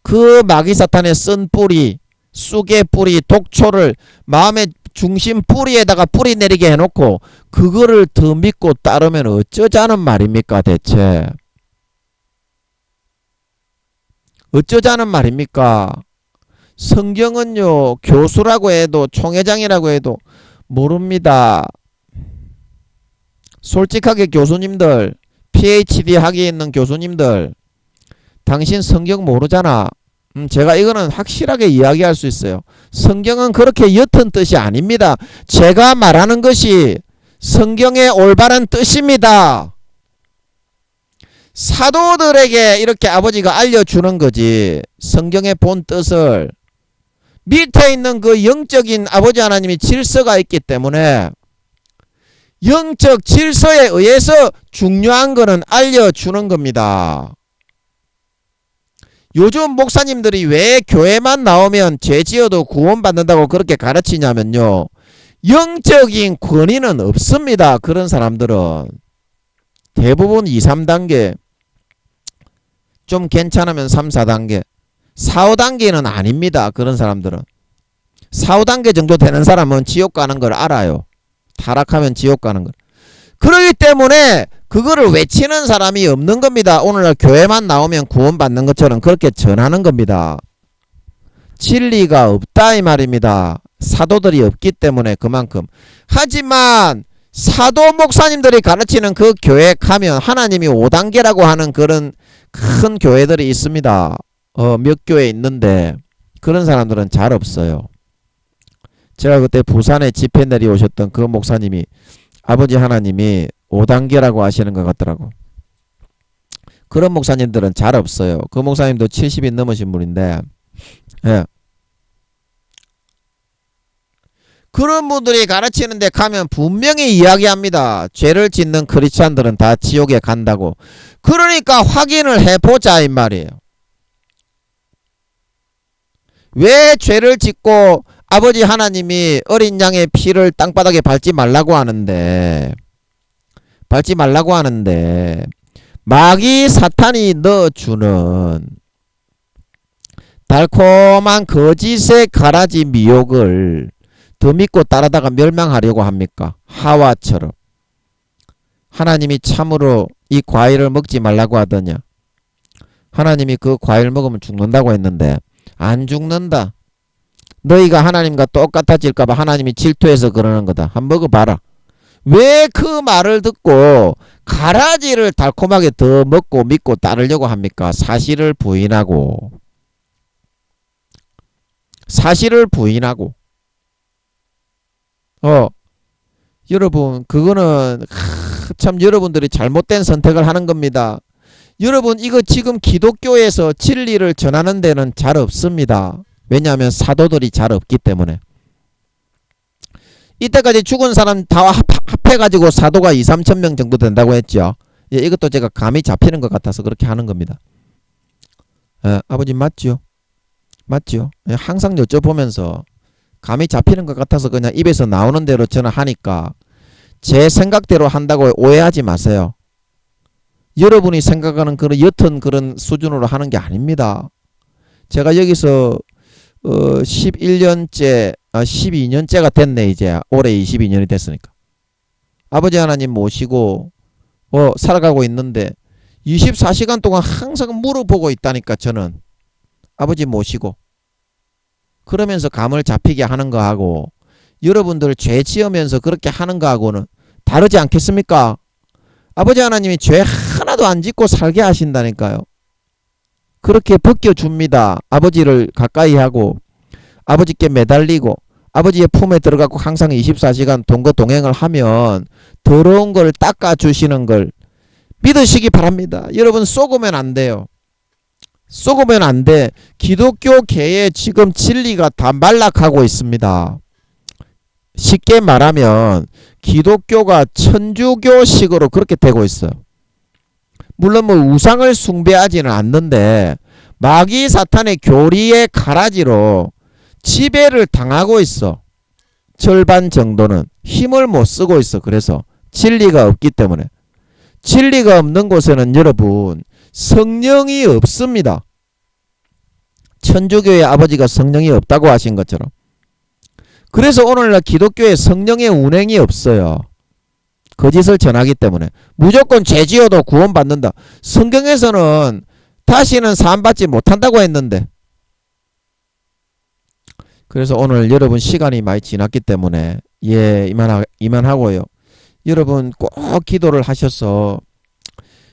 그 마귀 사탄의 쓴 뿌리, 쑥의 뿌리, 독초를 마음의 중심 뿌리에다가 뿌리 내리게 해놓고 그거를 더 믿고 따르면 어쩌자는 말입니까 대체? 어쩌자는 말입니까? 성경은요, 교수라고 해도 총회장이라고 해도 모릅니다. 솔직하게 교수님들, PhD 학위에 있는 교수님들, 당신 성경 모르잖아. 제가 이거는 확실하게 이야기할 수 있어요. 성경은 그렇게 옅은 뜻이 아닙니다. 제가 말하는 것이 성경의 올바른 뜻입니다. 사도들에게 이렇게 아버지가 알려주는 거지, 성경의 본 뜻을. 밑에 있는 그 영적인 아버지 하나님이 질서가 있기 때문에 영적 질서에 의해서 중요한 거는 알려주는 겁니다. 요즘 목사님들이 왜 교회만 나오면 죄 지어도 구원받는다고 그렇게 가르치냐면요, 영적인 권위는 없습니다. 그런 사람들은 대부분 2, 3단계, 좀 괜찮으면 3, 4단계, 4, 5단계는 아닙니다. 그런 사람들은 4, 5단계 정도 되는 사람은 지옥 가는 걸 알아요. 타락하면 지옥 가는 걸. 그렇기 때문에 그거를 외치는 사람이 없는 겁니다. 오늘날 교회만 나오면 구원받는 것처럼 그렇게 전하는 겁니다. 진리가 없다 이 말입니다. 사도들이 없기 때문에 그만큼. 하지만 사도 목사님들이 가르치는 그 교회 가면 하나님이 5단계라고 하는 그런 큰 교회들이 있습니다. 몇 교회 있는데 그런 사람들은 잘 없어요. 제가 그때 부산에 집회 내려오셨던 그 목사님이 아버지 하나님이 5단계라고 하시는 것 같더라고. 그런 목사님들은 잘 없어요. 그 목사님도 70이 넘으신 분인데, 예. 그런 분들이 가르치는 데 가면 분명히 이야기합니다. 죄를 짓는 크리스찬들은 다 지옥에 간다고. 그러니까 확인을 해보자 이 말이에요. 왜 죄를 짓고 아버지 하나님이 어린 양의 피를 땅바닥에 밟지 말라고 하는데 밟지 말라고 하는데 마귀 사탄이 넣어주는 달콤한 거짓의 가라지 미혹을 더 믿고 따르다가 멸망하려고 합니까? 하와처럼. 하나님이 참으로 이 과일을 먹지 말라고 하더냐? 하나님이 그 과일 먹으면 죽는다고 했는데 안 죽는다. 너희가 하나님과 똑같아질까봐 하나님이 질투해서 그러는 거다. 한번 먹어봐라. 왜 그 말을 듣고 가라지를 달콤하게 더 먹고 믿고 따르려고 합니까? 사실을 부인하고. 여러분, 그거는 참 여러분들이 잘못된 선택을 하는 겁니다. 여러분, 이거 지금 기독교에서 진리를 전하는 데는 잘 없습니다. 왜냐하면 사도들이 잘 없기 때문에. 이때까지 죽은 사람 다 합해가지고 사도가 2, 3천 명 정도 된다고 했죠. 예, 이것도 제가 감이 잡히는 것 같아서 그렇게 하는 겁니다. 아버지 맞죠? 맞죠? 예, 항상 여쭤보면서 감이 잡히는 것 같아서 그냥 입에서 나오는 대로 저는 하니까 제 생각대로 한다고 오해하지 마세요. 여러분이 생각하는 그런 옅은 그런 수준으로 하는 게 아닙니다. 제가 여기서 11년째 12년째가 됐네. 이제 올해 22년이 됐으니까 아버지 하나님 모시고 살아가고 있는데 24시간 동안 항상 물어보고 있다니까. 저는 아버지 모시고 그러면서 감을 잡히게 하는 거하고 여러분들 죄 지으면서 그렇게 하는 거하고는 다르지 않겠습니까? 아버지 하나님이 죄 하나도 안 짓고 살게 하신다니까요. 그렇게 벗겨줍니다. 아버지를 가까이 하고 아버지께 매달리고 아버지의 품에 들어가고 항상 24시간 동거동행을 하면 더러운 걸 닦아주시는 걸 믿으시기 바랍니다. 여러분, 쏘으면 안 돼요. 쏘으면 안 돼. 기독교계에 지금 진리가 다 말락하고 있습니다. 쉽게 말하면 기독교가 천주교식으로 그렇게 되고 있어요. 물론 뭐 우상을 숭배하지는 않는데 마귀 사탄의 교리의 가라지로 지배를 당하고 있어. 절반 정도는 힘을 못 쓰고 있어. 그래서 진리가 없기 때문에. 진리가 없는 곳에는 여러분 성령이 없습니다. 천주교의 아버지가 성령이 없다고 하신 것처럼. 그래서 오늘날 기독교에 성령의 운행이 없어요. 거짓을 전하기 때문에. 무조건 죄 지어도 구원받는다. 성경에서는 다시는 사함받지 못한다고 했는데. 그래서 오늘 여러분 시간이 많이 지났기 때문에 이만하고요. 여러분 꼭 기도를 하셔서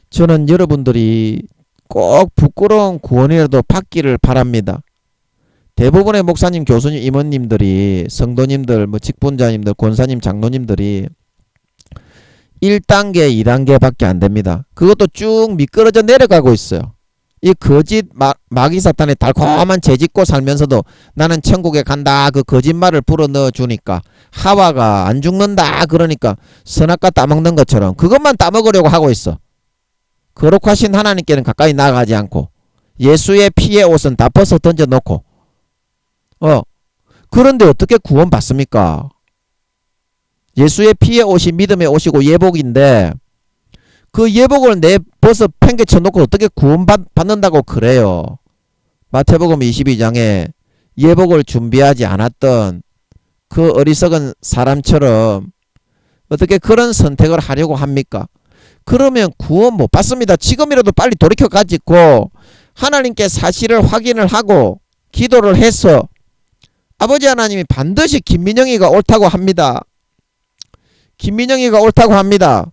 저는 여러분들이 꼭 부끄러운 구원이라도 받기를 바랍니다. 대부분의 목사님, 교수님, 임원님들이, 성도님들, 직분자님들, 권사님, 장로님들이 1단계, 2단계 밖에 안 됩니다. 그것도 쭉 미끄러져 내려가고 있어요. 이 거짓 마귀 사탄의 달콤한 죄 짓고 살면서도 나는 천국에 간다 그 거짓말을 불어넣어 주니까 하와가 안 죽는다 그러니까 선악과 따먹는 것처럼 그것만 따먹으려고 하고 있어. 거룩하신 하나님께는 가까이 나가지 않고 예수의 피의 옷은 다 벗어 던져놓고 그런데 어떻게 구원받습니까? 예수의 피의 옷이 믿음의 옷이고 예복인데 그 예복을 내 벗어 팽개쳐 놓고 어떻게 구원받는다고 그래요. 마태복음 22장에 예복을 준비하지 않았던 그 어리석은 사람처럼 어떻게 그런 선택을 하려고 합니까? 그러면 구원 못 받습니다. 지금이라도 빨리 돌이켜 가지고 하나님께 사실을 확인을 하고 기도를 해서 아버지 하나님이 반드시 김민영이가 옳다고 합니다. 김민영이가 옳다고 합니다.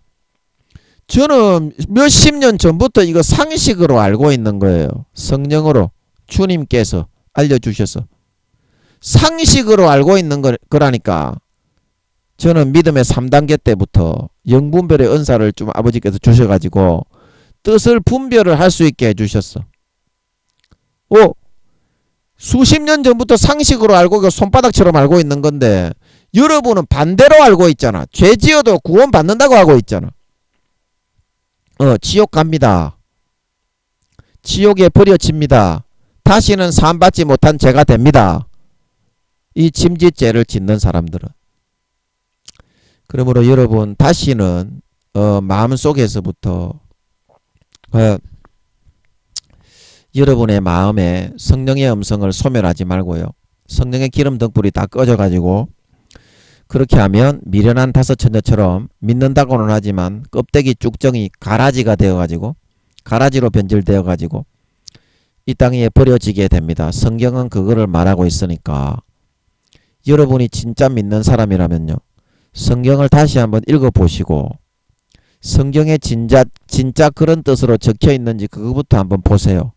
저는 몇십 년 전부터 이거 상식으로 알고 있는 거예요. 성령으로 주님께서 알려주셔서 상식으로 알고 있는 거라니까. 저는 믿음의 3단계 때부터 영분별의 은사를 좀 아버지께서 주셔가지고 뜻을 분별을 할 수 있게 해주셨어. 수십 년 전부터 상식으로 알고 손바닥처럼 알고 있는 건데 여러분은 반대로 알고 있잖아. 죄 지어도 구원받는다고 하고 있잖아. 지옥 갑니다. 지옥에 버려집니다. 다시는 사함받지 못한 죄가 됩니다. 이 짐짓죄를 짓는 사람들은. 그러므로 여러분 다시는 마음속에서부터 여러분의 마음에 성령의 음성을 소멸하지 말고요. 성령의 기름 등불이 다 꺼져가지고 그렇게 하면 미련한 다섯 처녀처럼 믿는다고는 하지만 껍데기 쭉정이 가라지가 되어가지고 가라지로 변질되어가지고 이 땅에 버려지게 됩니다. 성경은 그거를 말하고 있으니까 여러분이 진짜 믿는 사람이라면요. 성경을 다시 한번 읽어보시고 성경에 진짜 그런 뜻으로 적혀 있는지 그거부터 한번 보세요.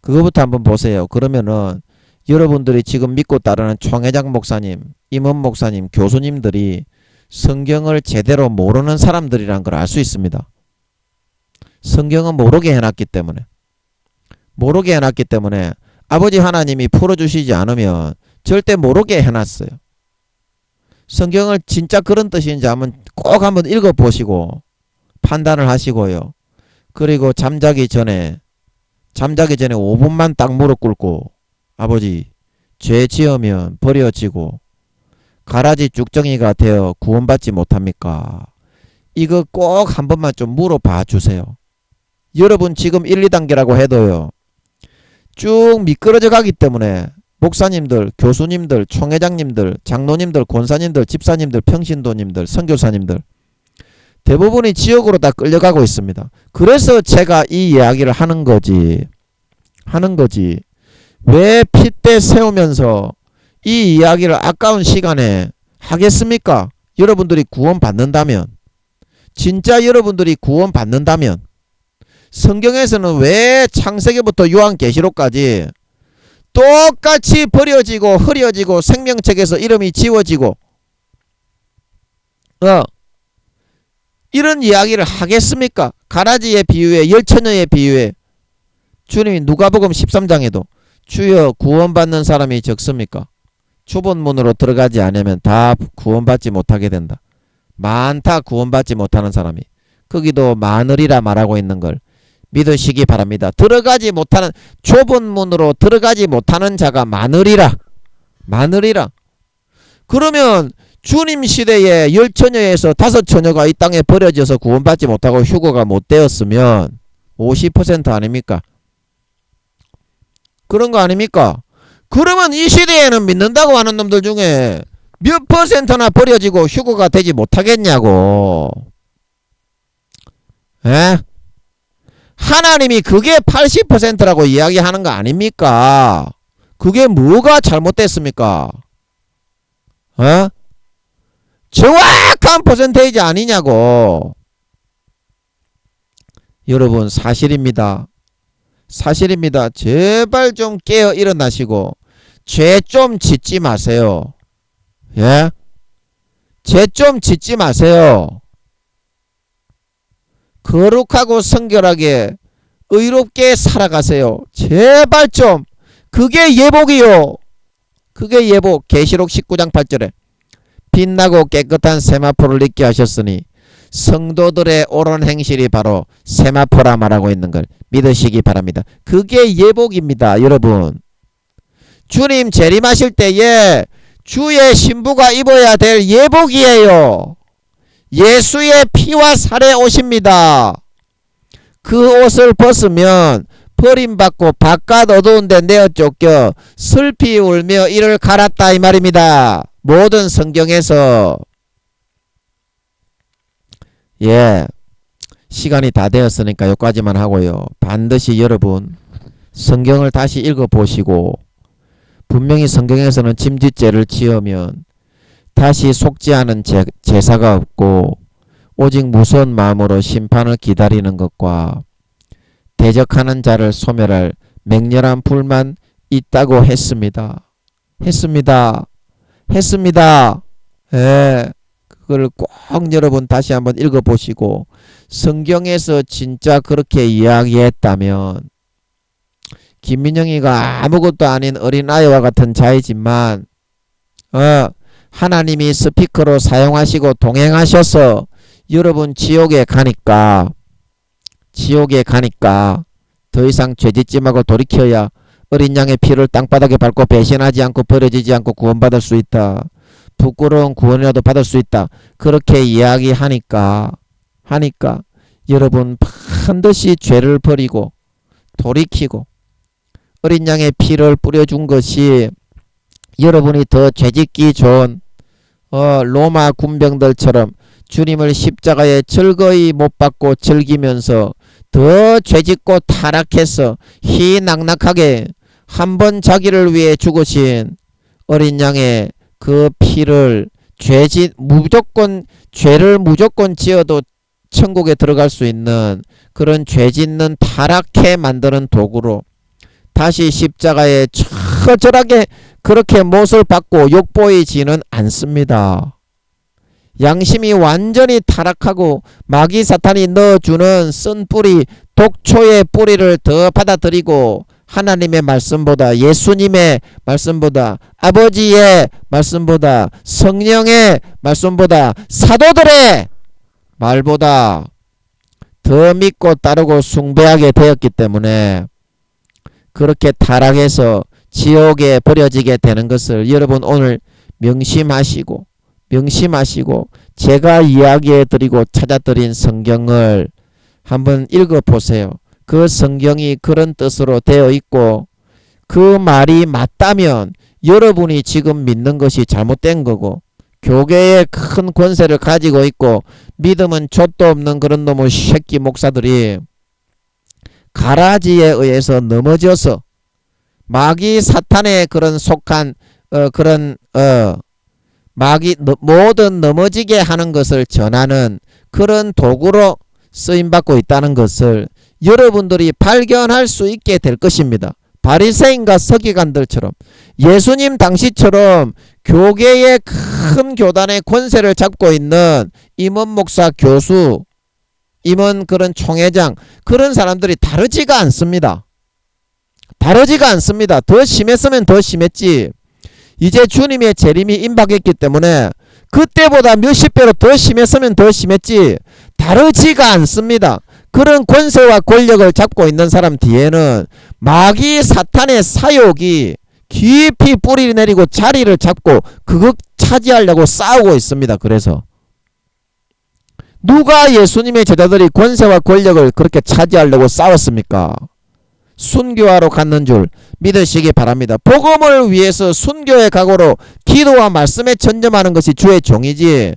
그거부터 한번 보세요. 그러면은 여러분들이 지금 믿고 따르는 총회장 목사님, 임원 목사님, 교수님들이 성경을 제대로 모르는 사람들이란 걸 알 수 있습니다. 성경은 모르게 해놨기 때문에 아버지 하나님이 풀어주시지 않으면 절대 모르게 해놨어요. 성경을 진짜 그런 뜻인지 꼭 한번 읽어보시고 판단을 하시고요. 그리고 잠자기 전에 5분만 딱 무릎 꿇고 아버지 죄 지으면 버려지고 가라지 쭉정이가 되어 구원받지 못합니까? 이거 꼭 한 번만 좀 물어봐 주세요. 여러분 지금 1, 2단계라고 해도요. 쭉 미끄러져 가기 때문에 목사님들, 교수님들, 총회장님들, 장로님들, 권사님들, 집사님들, 평신도님들, 선교사님들 대부분이 지옥으로 다 끌려가고 있습니다. 그래서 제가 이 이야기를 하는 거지. 왜 핏대 세우면서 이 이야기를 아까운 시간에 하겠습니까? 여러분들이 구원받는다면, 진짜 여러분들이 구원받는다면 성경에서는 왜 창세기부터 요한계시록까지 똑같이 버려지고 흐려지고 생명책에서 이름이 지워지고 이런 이야기를 하겠습니까? 가라지의 비유에 열처녀의 비유에 주님이 누가복음 13장에도 주여 구원받는 사람이 적습니까? 좁은 문으로 들어가지 않으면 다 구원받지 못하게 된다. 많다 구원받지 못하는 사람이. 거기도 많으리라 말하고 있는 걸 믿으시기 바랍니다. 들어가지 못하는 좁은 문으로 들어가지 못하는 자가 많으리라. 그러면 주님 시대에 10처녀에서 5처녀가 이 땅에 버려져서 구원받지 못하고 휴거가 못 되었으면 50% 아닙니까? 그런 거 아닙니까? 그러면 이 시대에는 믿는다고 하는 놈들 중에 몇 퍼센트나 버려지고 휴거가 되지 못하겠냐고. 에? 하나님이 그게 80%라고 이야기하는 거 아닙니까? 그게 뭐가 잘못됐습니까? 정확한 퍼센테이지 아니냐고. 여러분 사실입니다. 제발 좀 깨어 일어나시고 죄 좀 짓지 마세요. 예? 죄 좀 짓지 마세요. 거룩하고 성결하게 의롭게 살아가세요. 제발 좀. 그게 예복이요. 그게 예복. 계시록 19장 8절에 빛나고 깨끗한 세마포를 입게 하셨으니 성도들의 옳은 행실이 바로 세마포라 말하고 있는 걸 믿으시기 바랍니다. 그게 예복입니다. 여러분 주님 재림하실 때에 주의 신부가 입어야 될 예복이에요. 예수의 피와 살에 오십니다. 그 옷을 벗으면 버림받고 바깥 어두운 데 내어 쫓겨 슬피 울며 이를 갈았다 이 말입니다. 모든 성경에서. 예, 시간이 다 되었으니까 여기까지만 하고요. 반드시 여러분 성경을 다시 읽어보시고 분명히 성경에서는 짐짓죄를 지으면 다시 속지 않은 제사가 없고 오직 무서운 마음으로 심판을 기다리는 것과 대적하는 자를 소멸할 맹렬한 불만 있다고 했습니다. 예, 그걸 꼭 여러분 다시 한번 읽어보시고 성경에서 진짜 그렇게 이야기했다면 김민영이가 아무것도 아닌 어린아이와 같은 자이지만 하나님이 스피커로 사용하시고 동행하셔서 여러분 지옥에 가니까 더 이상 죄짓지 말고 돌이켜야 어린 양의 피를 땅바닥에 밟고 배신하지 않고 버려지지 않고 구원받을 수 있다. 부끄러운 구원이라도 받을 수 있다. 그렇게 이야기하니까 여러분 반드시 죄를 버리고 돌이키고 어린 양의 피를 뿌려준 것이 여러분이 더 죄짓기 좋은 로마 군병들처럼 주님을 십자가에 즐거이 못 박고 즐기면서 더 죄짓고 타락해서 희낙낙하게 한번 자기를 위해 죽으신 어린 양의 그 피를 죄를 무조건 지어도 천국에 들어갈 수 있는 그런 죄짓는 타락해 만드는 도구로 다시 십자가에 처절하게 그렇게 못을 받고 욕보이지는 않습니다. 양심이 완전히 타락하고 마귀 사탄이 넣어주는 쓴 뿌리 독초의 뿌리를 더 받아들이고 하나님의 말씀보다 예수님의 말씀보다 아버지의 말씀보다 성령의 말씀보다 사도들의 말보다 더 믿고 따르고 숭배하게 되었기 때문에 그렇게 타락해서 지옥에 버려지게 되는 것을 여러분 오늘 명심하시고 제가 이야기해 드리고 찾아 드린 성경을 한번 읽어 보세요. 그 성경이 그런 뜻으로 되어 있고 그 말이 맞다면 여러분이 지금 믿는 것이 잘못된 거고 교계의 큰 권세를 가지고 있고 믿음은 족도 없는 그런 놈의 새끼 목사들이 가라지에 의해서 넘어져서 마귀 사탄에 그런 속한 마귀 모든 넘어지게 하는 것을 전하는 그런 도구로 쓰임받고 있다는 것을 여러분들이 발견할 수 있게 될 것입니다. 바리새인과 서기관들처럼 예수님 당시처럼 교계의 큰 교단의 권세를 잡고 있는 임원 목사 교수 임원 그런 총회장 그런 사람들이 다르지가 않습니다. 더 심했으면 더 심했지. 이제 주님의 재림이 임박했기 때문에 그때보다 몇십 배로 더 심했으면 더 심했지 다르지가 않습니다. 그런 권세와 권력을 잡고 있는 사람 뒤에는 마귀 사탄의 사욕이 깊이 뿌리 내리고 자리를 잡고 그거 차지하려고 싸우고 있습니다. 그래서 누가 예수님의 제자들이 권세와 권력을 그렇게 차지하려고 싸웠습니까? 순교하러 갔는 줄 믿으시기 바랍니다. 복음을 위해서 순교의 각오로 기도와 말씀에 전념하는 것이 주의 종이지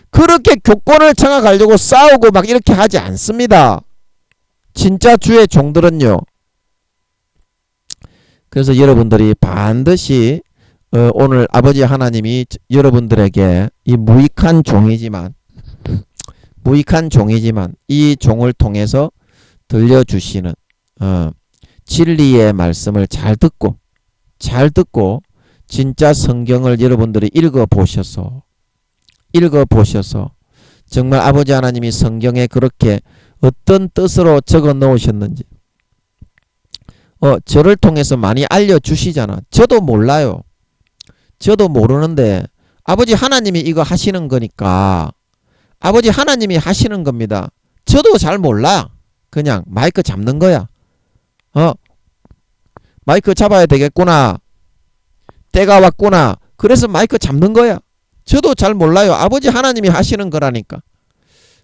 그렇게 교권을 장악하려고 싸우고 막 이렇게 하지 않습니다. 진짜 주의 종들은요. 그래서 여러분들이 반드시 오늘 아버지 하나님이 여러분들에게 이 무익한 종이지만 이 종을 통해서 들려주시는 진리의 말씀을 잘 듣고 진짜 성경을 여러분들이 읽어보셔서 정말 아버지 하나님이 성경에 그렇게 어떤 뜻으로 적어 놓으셨는지 저를 통해서 많이 알려주시잖아. 저도 몰라요. 저도 모르는데 아버지 하나님이 이거 하시는 거니까 아버지 하나님이 하시는 겁니다. 저도 잘 몰라. 그냥 마이크 잡는 거야. 마이크 잡아야 되겠구나. 때가 왔구나. 그래서 마이크 잡는 거야. 저도 잘 몰라요. 아버지 하나님이 하시는 거라니까.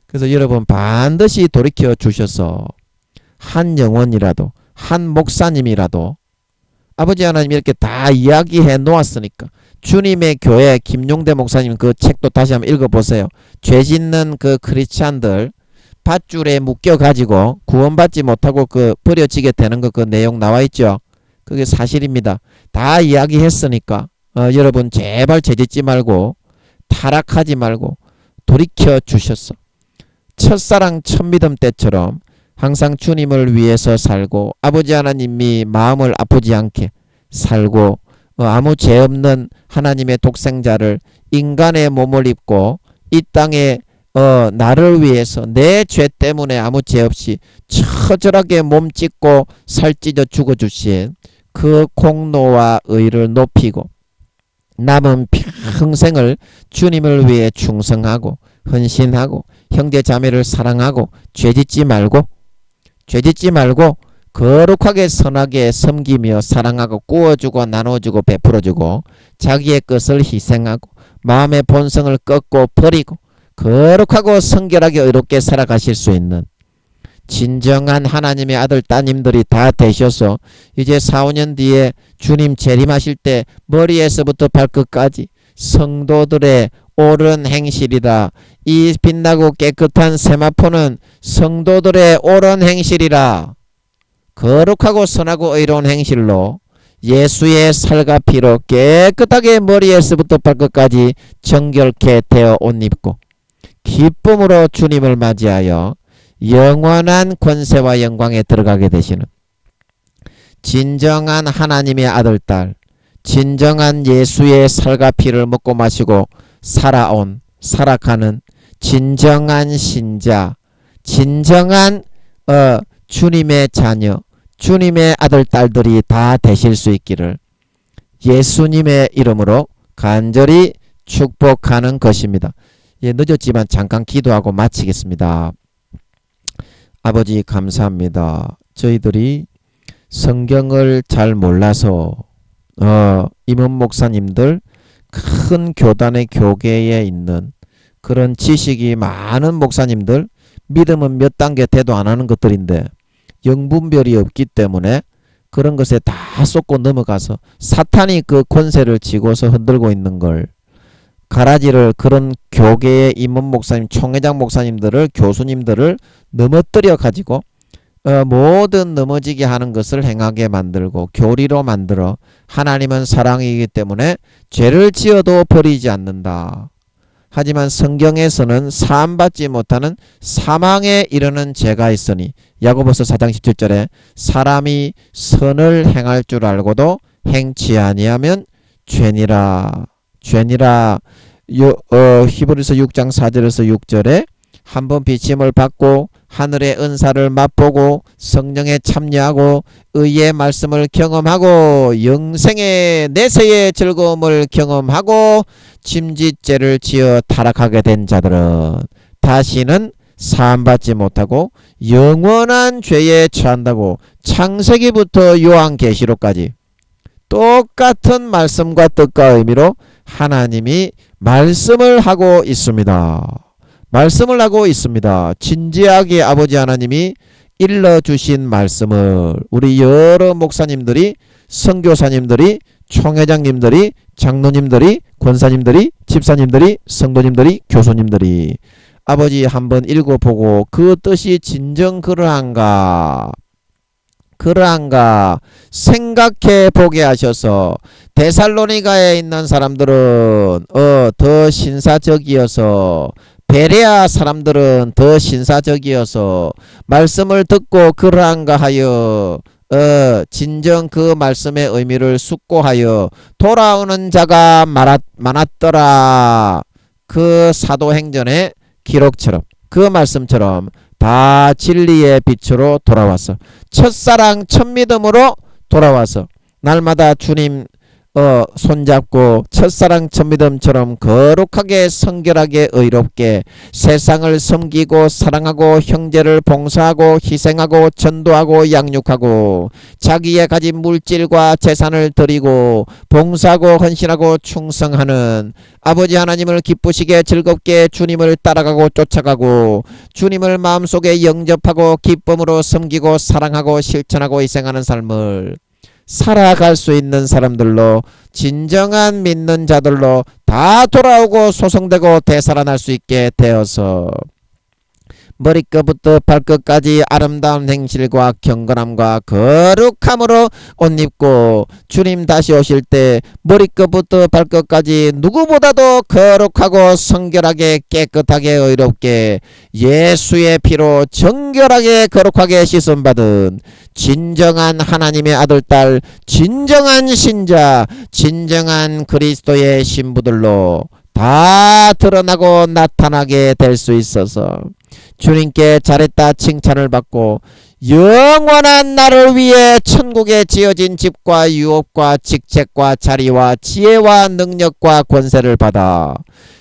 그래서 여러분 반드시 돌이켜 주셔서 한 영혼이라도 한 목사님이라도 아버지 하나님이 이렇게 다 이야기해 놓았으니까 주님의 교회 김용대 목사님 그 책도 다시 한번 읽어보세요. 죄 짓는 그 크리스찬들 밧줄에 묶여가지고 구원받지 못하고 그 버려지게 되는 거 그 내용 나와있죠. 그게 사실입니다. 다 이야기했으니까 여러분 제발 죄짓지 말고 타락하지 말고 돌이켜 주셨어. 첫사랑 첫믿음 때처럼 항상 주님을 위해서 살고 아버지 하나님이 마음을 아프지 않게 살고 아무 죄 없는 하나님의 독생자를 인간의 몸을 입고 이 땅에 나를 위해서 내 죄 때문에 아무 죄 없이 처절하게 몸 찢고 살 찢어 죽어주신 그 공로와 의를 높이고 남은 평생을 주님을 위해 충성하고 헌신하고 형제 자매를 사랑하고 죄짓지 말고 거룩하게 선하게 섬기며 사랑하고 구워주고 나눠주고 베풀어주고 자기의 것을 희생하고 마음의 본성을 꺾고 버리고 거룩하고 성결하게 의롭게 살아가실 수 있는 진정한 하나님의 아들 따님들이 다 되셔서 이제 4, 5년 뒤에 주님 재림하실 때 머리에서부터 발끝까지 성도들의 옳은 행실이다. 이 빛나고 깨끗한 세마포는 성도들의 옳은 행실이라. 거룩하고 선하고 의로운 행실로 예수의 살과 피로 깨끗하게 머리에서부터 발끝까지 정결케 되어 옷 입고 기쁨으로 주님을 맞이하여 영원한 권세와 영광에 들어가게 되시는 진정한 하나님의 아들, 딸, 진정한 예수의 살과 피를 먹고 마시고 살아가는 진정한 신자, 진정한 주님의 자녀, 주님의 아들, 딸들이 다 되실 수 있기를 예수님의 이름으로 간절히 축복하는 것입니다. 예, 늦었지만 잠깐 기도하고 마치겠습니다. 아버지 감사합니다. 저희들이 성경을 잘 몰라서 임원 목사님들 큰 교단의 교계에 있는 그런 지식이 많은 목사님들 믿음은 몇 단계 돼도 안 하는 것들인데 영분별이 없기 때문에 그런 것에 다 쏟고 넘어가서 사탄이 그 권세를 쥐고서 흔들고 있는 걸 가라지를 그런 교계의 임원 목사님, 총회장 목사님들을 교수님들을 넘어뜨려 가지고 모든 넘어지게 하는 것을 행하게 만들고 교리로 만들어 하나님은 사랑이기 때문에 죄를 지어도 버리지 않는다. 하지만 성경에서는 사함받지 못하는 사망에 이르는 죄가 있으니 야고보서 4장 17절에 사람이 선을 행할 줄 알고도 행치 아니하면 죄니라. 히브리서 6장 4절에서 6절에 한번 비침을 받고 하늘의 은사를 맛보고 성령에 참여하고 의의 말씀을 경험하고 영생의 내세의 즐거움을 경험하고 짐짓죄를 지어 타락하게 된 자들은 다시는 사함받지 못하고 영원한 죄에 처한다고 창세기부터 요한계시록까지 똑같은 말씀과 뜻과 의미로 하나님이 말씀을 하고 있습니다. 말씀을 하고 있습니다. 진지하게 아버지 하나님이 일러주신 말씀을 우리 여러 목사님들이, 선교사님들이, 총회장님들이, 장로님들이, 권사님들이, 집사님들이, 성도님들이, 교수님들이 아버지 한번 읽어보고 그 뜻이 진정 그러한가 생각해 보게 하셔서 데살로니가에 있는 사람들은 더 신사적이어서 베레아 사람들은 더 신사적이어서 말씀을 듣고 그러한가 하여 진정 그 말씀의 의미를 숙고하여 돌아오는 자가 많았더라. 그 사도행전의 기록처럼 그 말씀처럼 다 진리의 빛으로 돌아와서 첫사랑 첫믿음으로 돌아와서 날마다 주님 손잡고 첫사랑 첫믿음처럼 거룩하게 성결하게 의롭게 세상을 섬기고 사랑하고 형제를 봉사하고 희생하고 전도하고 양육하고 자기의 가진 물질과 재산을 드리고 봉사하고 헌신하고 충성하는 아버지 하나님을 기쁘시게 즐겁게 주님을 따라가고 쫓아가고 주님을 마음속에 영접하고 기쁨으로 섬기고 사랑하고 실천하고 희생하는 삶을 살아갈 수 있는 사람들로 진정한 믿는 자들로 다 돌아오고 소성되고 되살아날 수 있게 되어서 머리끝부터 발끝까지 아름다운 행실과 경건함과 거룩함으로 옷 입고 주님 다시 오실 때 머리끝부터 발끝까지 누구보다도 거룩하고 성결하게 깨끗하게 의롭게 예수의 피로 정결하게 거룩하게 씻음받은 진정한 하나님의 아들, 딸, 진정한 신자, 진정한 그리스도의 신부들로 다 드러나고 나타나게 될 수 있어서 주님께 잘했다 칭찬을 받고 영원한 나를 위해 천국에 지어진 집과 유업과 직책과 자리와 지혜와 능력과 권세를 받아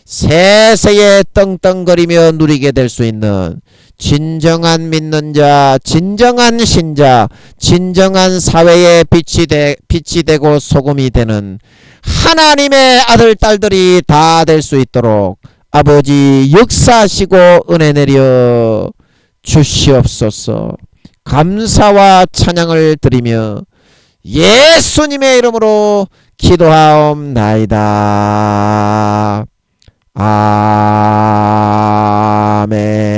세세에 떵떵거리며 누리게 될 수 있는 진정한 믿는 자, 진정한 신자, 진정한 사회의 빛이 되고 소금이 되는 하나님의 아들, 딸들이 다 될 수 있도록 아버지 역사하시고 은혜 내려 주시옵소서. 감사와 찬양을 드리며 예수님의 이름으로 기도하옵나이다. 아멘.